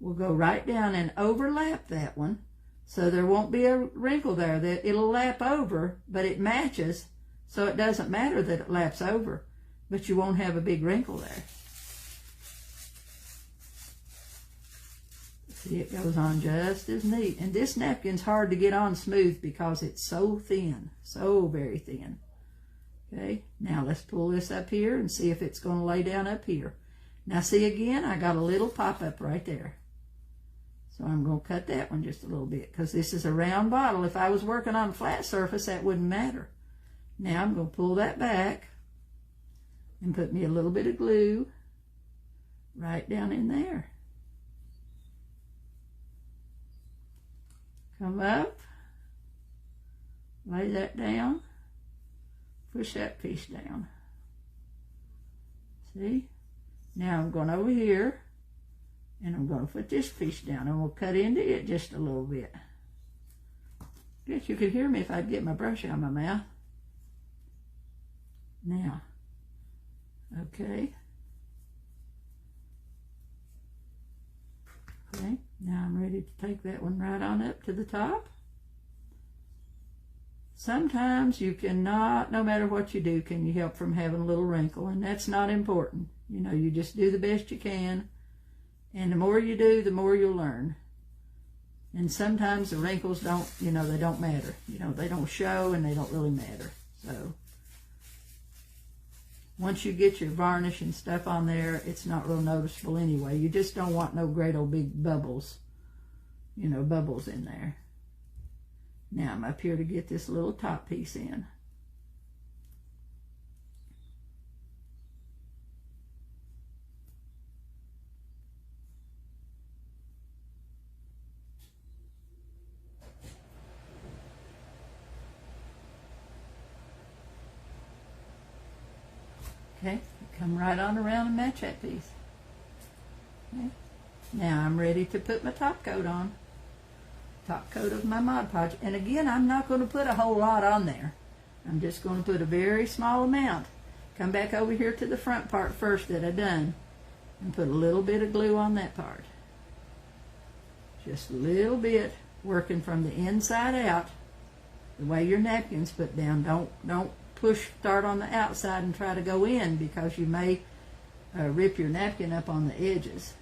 will go right down and overlap that one, so there won't be a wrinkle there. It'll lap over, but it matches, so it doesn't matter that it laps over, but you won't have a big wrinkle there. See, it goes on just as neat. And this napkin's hard to get on smooth because it's so thin, so very thin. Okay, now let's pull this up here and see if it's going to lay down up here. Now see, again, I got a little pop-up right there. So I'm going to cut that one just a little bit because this is a round bottle. If I was working on a flat surface, that wouldn't matter. Now I'm going to pull that back and put me a little bit of glue right down in there. Come up, lay that down, push that piece down. See? Now I'm going over here, and I'm going to put this piece down, and we'll cut into it just a little bit. Guess you could hear me if I'd get my brush out of my mouth. Now, okay. Okay, now I'm ready to take that one right on up to the top. Sometimes you cannot, no matter what you do, can you help from having a little wrinkle, and that's not important. You know, you just do the best you can, and the more you do, the more you'll learn. And sometimes the wrinkles don't, you know, they don't matter. You know, they don't show and they don't really matter. So once you get your varnish and stuff on there, it's not real noticeable anyway. You just don't want no great old big bubbles, you know, bubbles in there. Now I'm up here to get this little top piece in. Okay, come right on around and match that piece. Okay. Now I'm ready to put my top coat on. Top coat of my Mod Podge. And again, I'm not going to put a whole lot on there. I'm just going to put a very small amount. Come back over here to the front part first that I done and put a little bit of glue on that part. Just a little bit, working from the inside out, the way your napkin's put down. Don't start on the outside and try to go in, because you may rip your napkin up on the edges.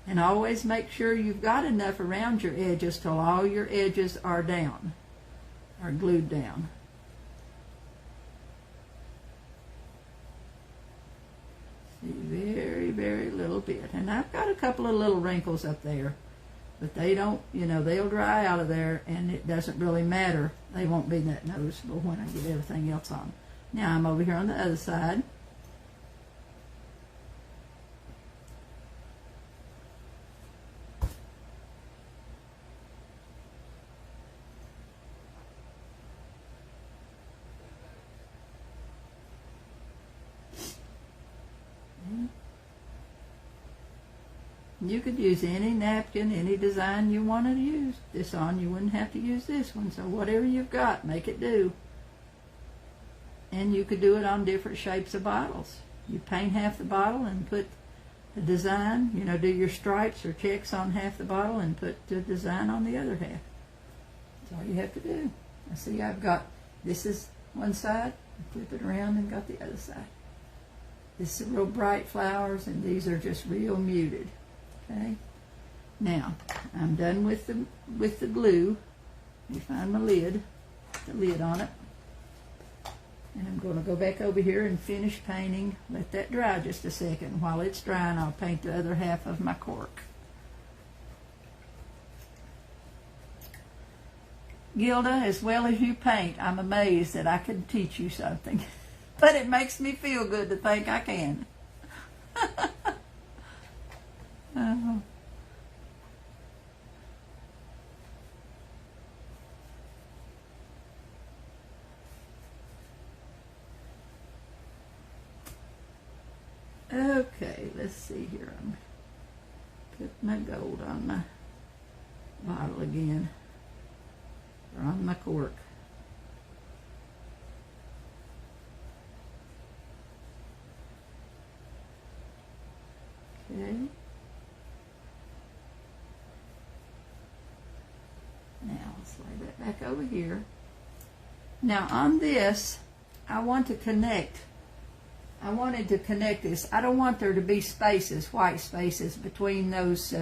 And always make sure you've got enough around your edges till all your edges are down, are glued down. See, very, very little bit. And I've got a couple of little wrinkles up there, but they don't, you know, they'll dry out of there, and it doesn't really matter. They won't be that noticeable when I get everything else on. Now I'm over here on the other side. You could use any napkin, any design you wanted to use this on. You wouldn't have to use this one. So whatever you've got, make it do. And you could do it on different shapes of bottles. You paint half the bottle and put the design, you know, do your stripes or checks on half the bottle and put the design on the other half. That's all you have to do. Now see, I've got, this is one side, flip it around and got the other side. This is real bright flowers, and these are just real muted. Okay, now I'm done with the glue. Let me find my lid, the lid on it. And I'm going to go back over here and finish painting. Let that dry just a second. While it's drying, I'll paint the other half of my cork. Gilda, as well as you paint, I'm amazed that I can teach you something. But it makes me feel good to think I can. Okay, let's see here. I'm putting my gold on my bottle again, or on my cork. Okay. Now let's lay that back over here. Now on this, I want to connect. I wanted to connect this. I don't want there to be spaces, white spaces, between those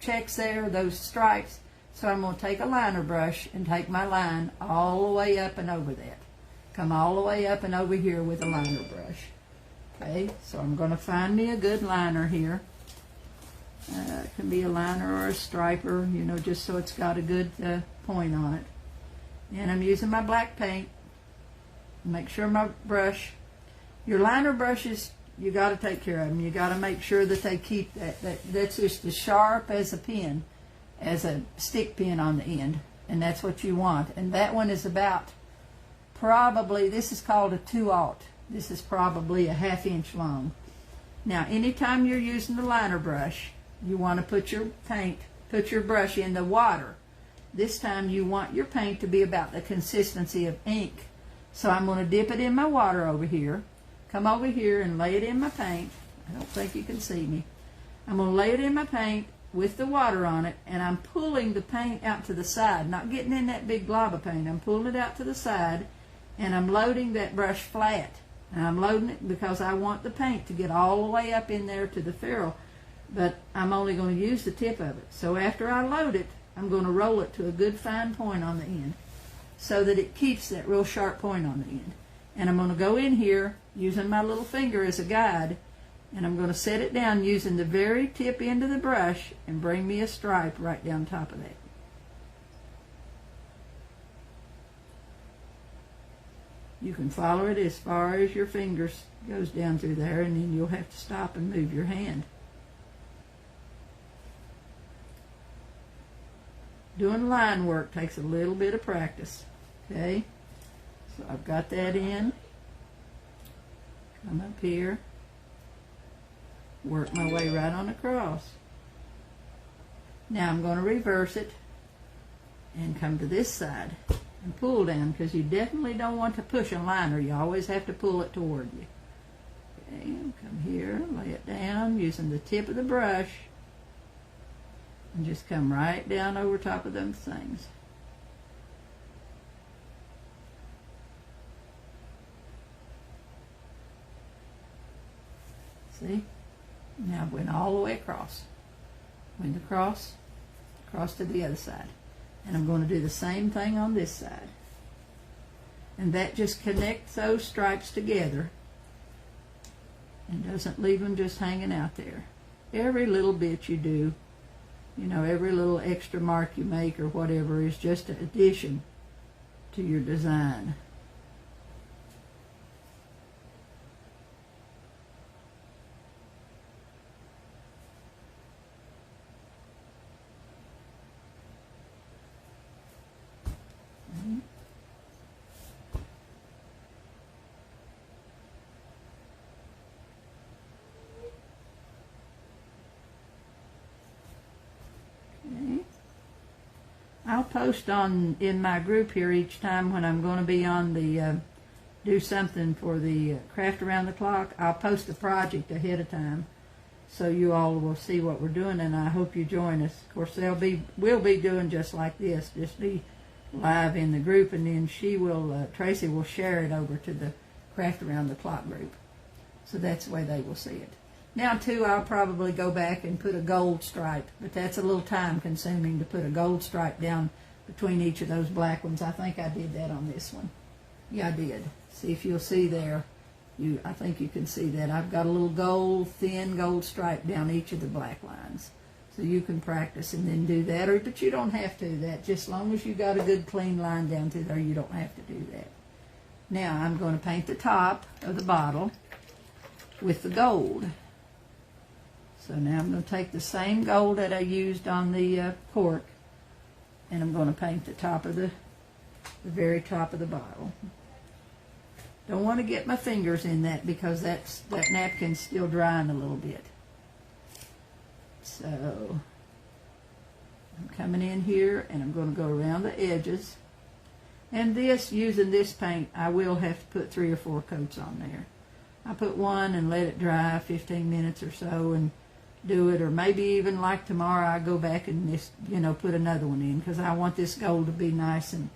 checks there, those stripes. So I'm going to take a liner brush and take my line all the way up and over that. Come all the way up and over here with a liner brush. Okay, so I'm going to find me a good liner here. It can be a liner or a striper, you know, just so it's got a good point on it. And I'm using my black paint. Make sure my brush, your liner brushes, you got to take care of them. You got to make sure that they keep that's just as sharp as a pin, as a stick pin on the end, and that's what you want. And that one is about probably, this is called a 2/0. This is probably a 1/2 inch long. Now, anytime you're using the liner brush, you want to put your paint, put your brush in the water. This time you want your paint to be about the consistency of ink. So I'm going to dip it in my water over here. Come over here and lay it in my paint. I don't think you can see me. I'm going to lay it in my paint with the water on it, and I'm pulling the paint out to the side, not getting in that big glob of paint. I'm pulling it out to the side, and I'm loading that brush flat. And I'm loading it because I want the paint to get all the way up in there to the ferrule, but I'm only going to use the tip of it. So after I load it, I'm going to roll it to a good fine point on the end so that it keeps that real sharp point on the end. And I'm going to go in here using my little finger as a guide, and I'm going to set it down using the very tip end of the brush and bring me a stripe right down top of that. You can follow it as far as your fingers goes down through there, and then you'll have to stop and move your hand. Doing line work takes a little bit of practice. Okay, so I've got that in. Come up here, work my way right on across. Now I'm going to reverse it and come to this side and pull down, because you definitely don't want to push a liner. You always have to pull it toward you. Okay, come here, lay it down using the tip of the brush, and just come right down over top of them things. See? Now went all the way across. Went across to the other side. And I'm going to do the same thing on this side. And that just connects those stripes together and doesn't leave them just hanging out there. Every little bit you do, you know, every little extra mark you make or whatever is just an addition to your design. I'll post in my group here each time when I'm going to be on the do something for the craft around the clock. I'll post a project ahead of time so you all will see what we're doing, and I hope you join us. Of course, we'll be doing just like this, just be live in the group, and then Tracy will share it over to the craft around the clock group. So that's the way they will see it. Now, too, I'll probably go back and put a gold stripe, but that's a little time-consuming to put a gold stripe down between each of those black ones. I think I did that on this one. Yeah, I did. See if you'll see there. I think you can see that. I've got a little gold, thin gold stripe down each of the black lines. So you can practice and then do that, but you don't have to do that. Just as long as you got a good clean line down through there, you don't have to do that. Now I'm going to paint the top of the bottle with the gold. So now I'm going to take the same gold that I used on the cork, and I'm going to paint the top of the very top of the bottle. Don't want to get my fingers in that because that napkin's still drying a little bit. So I'm coming in here and I'm going to go around the edges. And using this paint, I will have to put 3 or 4 coats on there. I put one and let it dry 15 minutes or so and do it, or maybe even like tomorrow I go back and just, put another one in because I want this gold to be nice and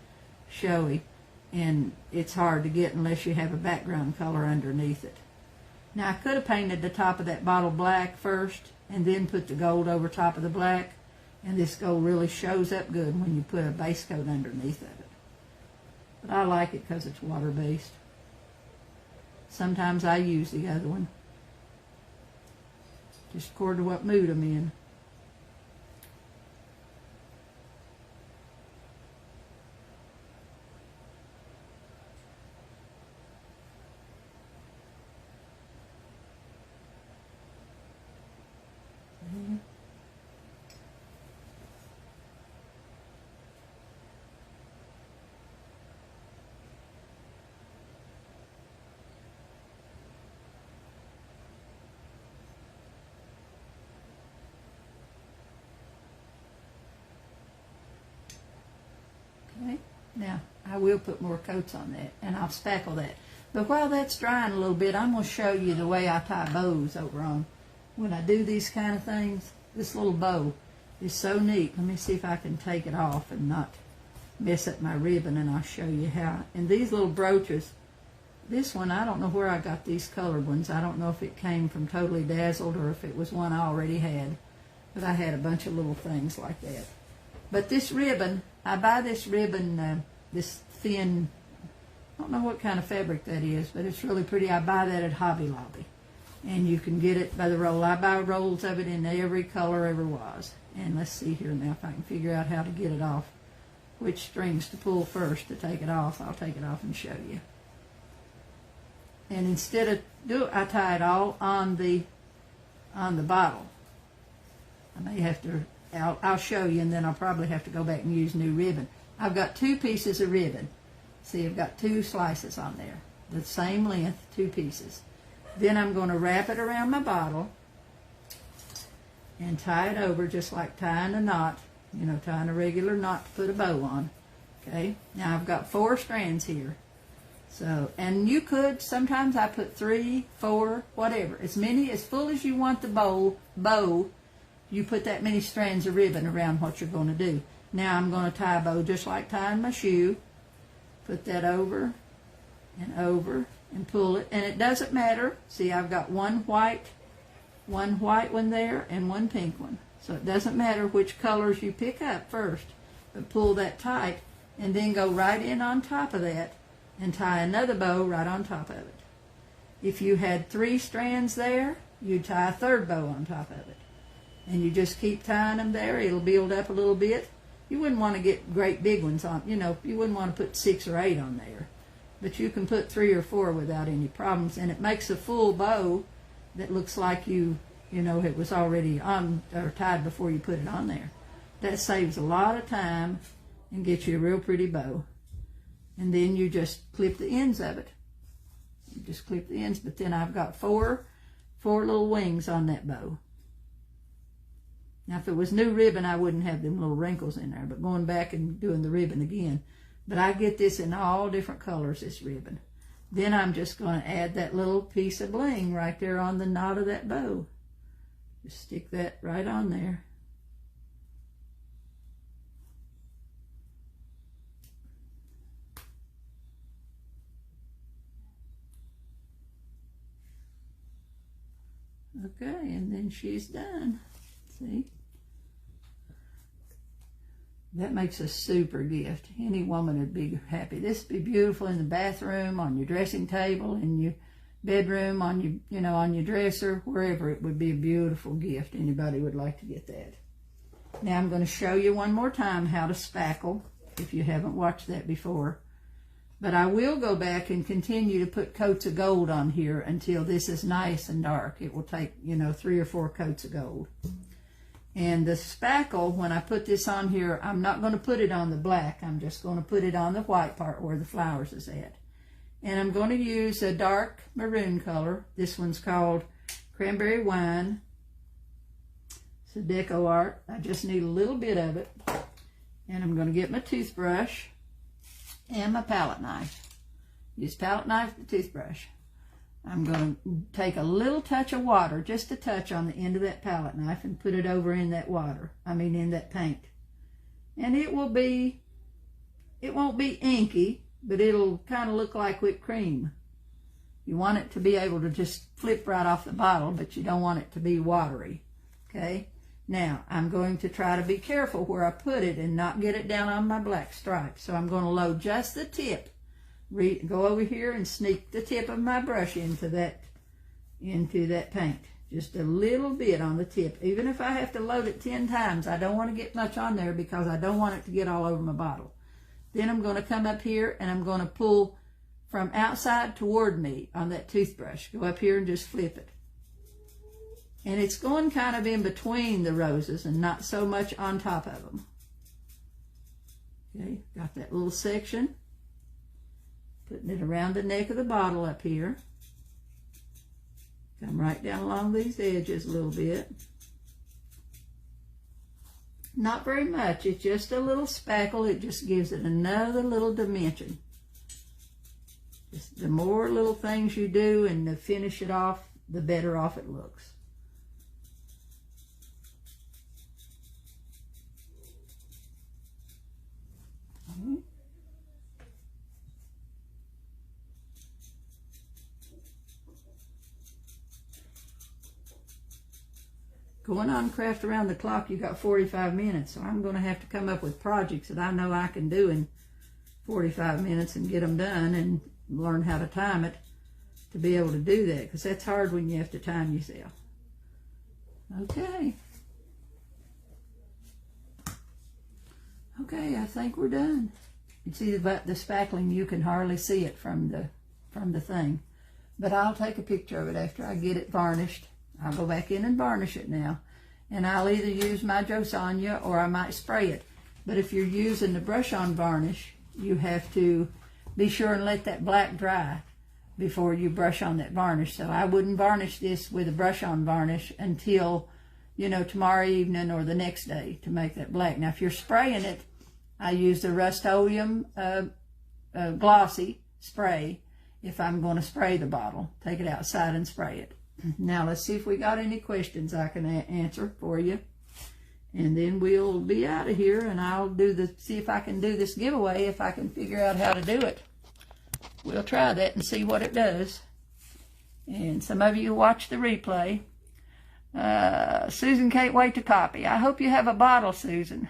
showy. And it's hard to get unless you have a background color underneath it. Now I could have painted the top of that bottle black first and then put the gold over top of the black, and this gold really shows up good when you put a base coat underneath of it. But I like it because it's water-based. Sometimes I use the other one, just according to what mood I'm in. Okay, now I will put more coats on that and I'll spackle that. But while that's drying a little bit, I'm going to show you the way I tie bows over on. When I do these kind of things, this little bow is so neat. Let me see if I can take it off and not mess up my ribbon, and I'll show you how. And these little brooches, this one, I don't know where I got these colored ones. I don't know if it came from Totally Dazzled or if it was one I already had. But I had a bunch of little things like that. But this ribbon, I buy this ribbon, this thin, I don't know what kind of fabric that is, but it's really pretty. I buy that at Hobby Lobby. And you can get it by the roll. I buy rolls of it in every color ever was. And let's see here now if I can figure out how to get it off. Which strings to pull first to take it off. I'll take it off and show you. And instead of I tie it all on the bottle. I may have to, I'll show you, and then I'll probably have to go back and use new ribbon. I've got 2 pieces of ribbon. See, I've got 2 slices on there. The same length, 2 pieces. Then I'm going to wrap it around my bottle and tie it over just like tying a knot, tying a regular knot to put a bow on. Okay, now I've got 4 strands here. So, and you could, sometimes I put 3, 4, whatever. As full as you want the bow, you put that many strands of ribbon around what you're going to do. Now I'm going to tie a bow just like tying my shoe. Put that over and pull it. And it doesn't matter. See, I've got one white one there and 1 pink one. So it doesn't matter which colors you pick up first. But pull that tight and then go right in on top of that and tie another bow right on top of it. If you had 3 strands there, you'd tie a 3rd bow on top of it. And you just keep tying them there. It'll build up a little bit. You wouldn't want to get great big ones on, you wouldn't want to put 6 or 8 on there. But you can put 3 or 4 without any problems. And it makes a full bow that looks like it was already on or tied before you put it on there. That saves a lot of time and gets you a real pretty bow. And then you just clip the ends of it. You just clip the ends, but then I've got 4 little wings on that bow. Now, if it was new ribbon, I wouldn't have them little wrinkles in there, but going back and doing the ribbon again. But I get this in all different colors, this ribbon. Then I'm just going to add that little piece of bling right there on the knot of that bow. Just stick that right on there. Okay, and then she's done. See? That makes a super gift. Any woman would be happy. This would be beautiful in the bathroom, on your dressing table, in your bedroom, on your, you know, on your dresser, wherever. It would be a beautiful gift. Anybody would like to get that. Now I'm going to show you one more time how to spackle, if you haven't watched that before. But I will go back and continue to put coats of gold on here until this is nice and dark. It will take, you know, 3 or 4 coats of gold. And the spackle, when I put this on here, I'm not going to put it on the black. I'm just going to put it on the white part where the flowers is at. And I'm going to use a dark maroon color. This one's called Cranberry Wine. It's a deco art. I just need a little bit of it. And I'm going to get my toothbrush and my palette knife. Use palette knife and toothbrush. I'm going to take a little touch of water, just a touch on the end of that palette knife, and put it over in that water, in that paint. And it won't be inky, but it'll kind of look like whipped cream. You want it to be able to just flip right off the bottle, but you don't want it to be watery, okay? Now, I'm going to try to be careful where I put it and not get it down on my black stripe. So I'm going to load just the tip. Go over here and sneak the tip of my brush into that paint. Just a little bit on the tip. Even if I have to load it 10 times, I don't want to get much on there because I don't want it to get all over my bottle. Then I'm going to come up here and I'm going to pull from outside toward me on that toothbrush. Go up here and just flip it. And it's going kind of in between the roses and not so much on top of them. Okay, got that little section. Putting it around the neck of the bottle up here. Come right down along these edges a little bit. Not very much, it's just a little spackle. It just gives it another little dimension. Just the more little things you do and to finish it off, the better off it looks. Going on craft around the clock, you got 45 minutes, so I'm going to have to come up with projects that I know I can do in 45 minutes and get them done and learn how to time it to be able to do that, because that's hard when you have to time yourself. Okay. Okay, I think we're done. You see the spackling, you can hardly see it from the thing. But I'll take a picture of it after I get it varnished. I'll go back in and varnish it now. And I'll either use my Josanya or I might spray it. But if you're using the brush-on varnish, you have to be sure and let that black dry before you brush on that varnish. So I wouldn't varnish this with a brush-on varnish until, you know, tomorrow evening or the next day to make that black. Now, if you're spraying it, I use the Rust-Oleum glossy spray if I'm going to spray the bottle. Take it outside and spray it. Now let's see if we got any questions I can answer for you. And then we'll be out of here, and I'll see if I can do this giveaway, if I can figure out how to do it. We'll try that and see what it does. And some of you watch the replay. Susan can't wait to copy. I hope you have a bottle, Susan.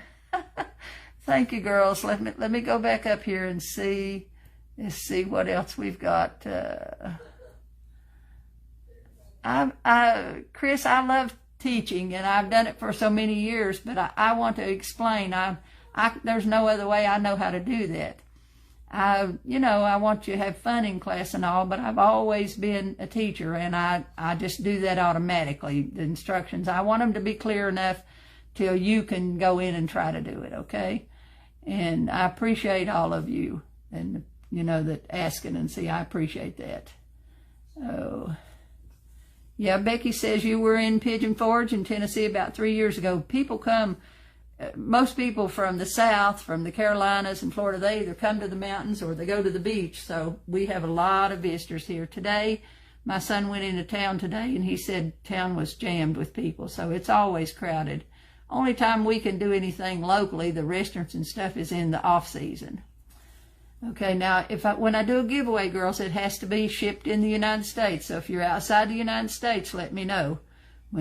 Thank you, girls. Let me go back up here and see. Let's see what else we've got. Chris, I love teaching, and I've done it for so many years, but I want to explain. There's no other way I know how to do that. You know, I want you to have fun in class and all, but I've always been a teacher, and I just do that automatically. The instructions, I want them to be clear enough till you can go in and try to do it, okay? And I appreciate all of you, and you know, that asking and see, I appreciate that. Oh. Yeah, Becky says you were in Pigeon Forge in Tennessee about 3 years ago. People come, most people from the South, from the Carolinas and Florida, they either come to the mountains or they go to the beach. So we have a lot of visitors here. Today, my son went into town today, and he said town was jammed with people. So it's always crowded. Only time we can do anything locally, the restaurants and stuff, is in the off season. Okay, now when I do a giveaway, girls, it has to be shipped in the United States. So if you're outside the United States, let me know.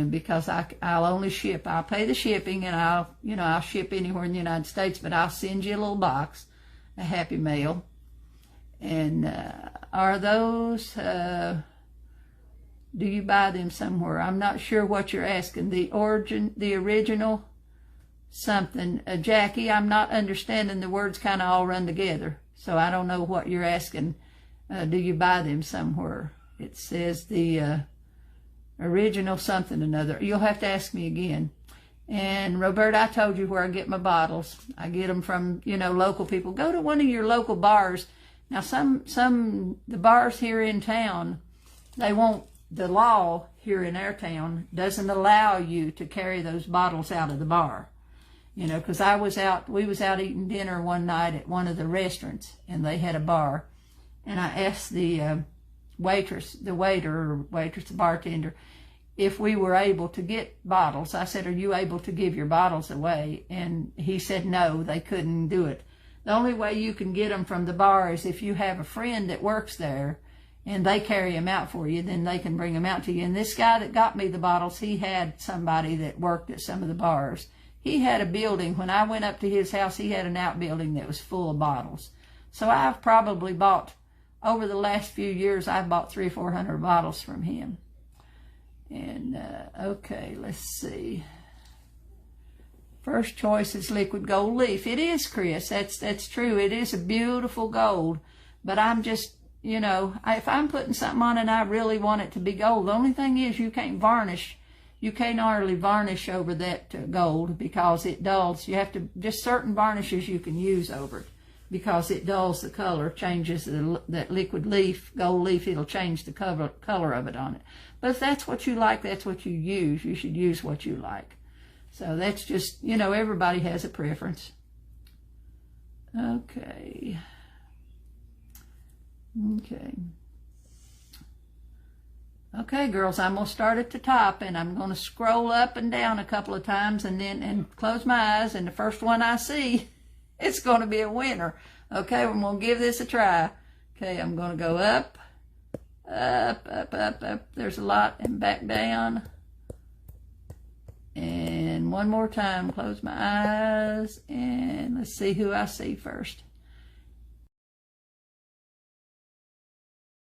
because I'll only ship. I'll pay the shipping, and I'll ship anywhere in the United States, but I'll send you a little box, a Happy Mail. And are those, do you buy them somewhere? I'm not sure what you're asking. The original something. Jackie, I'm not understanding. The words kind of all run together. So I don't know what you're asking. Do you buy them somewhere? It says the original something or another. You'll have to ask me again. And Roberta, I told you where I get my bottles. I get them from, local people. Go to one of your local bars. Now, the bars here in town, the law here in our town doesn't allow you to carry those bottles out of the bar. Because we was out eating dinner one night at one of the restaurants, and they had a bar. And I asked the the bartender, if we were able to get bottles. I said, are you able to give your bottles away? And he said, no, they couldn't do it. The only way you can get them from the bar is if you have a friend that works there and they carry them out for you, then they can bring them out to you. And this guy that got me the bottles, he had somebody that worked at some of the bars. He had a building. When I went up to his house, he had an outbuilding that was full of bottles. So I've probably bought, over the last few years, I've bought 300 or 400 bottles from him. And, okay, let's see. First choice is liquid gold leaf. It is, Chris. That's true. It is a beautiful gold. But I'm just, if I'm putting something on and I really want it to be gold, the only thing is you can't varnish. You can't hardly varnish over that gold because it dulls. You have to, just certain varnishes you can use over it because it dulls the color, changes that liquid leaf, gold leaf, it'll change the color of it on it. But if that's what you like, that's what you use. You should use what you like. So that's just, everybody has a preference. Okay. Okay, girls, I'm going to start at the top, and I'm going to scroll up and down a couple of times and close my eyes, and the first one I see, it's going to be a winner. Okay, we're going to give this a try. Okay, I'm going to go up, up, up, up, up. There's a lot, and back down. And one more time, close my eyes, and let's see who I see first.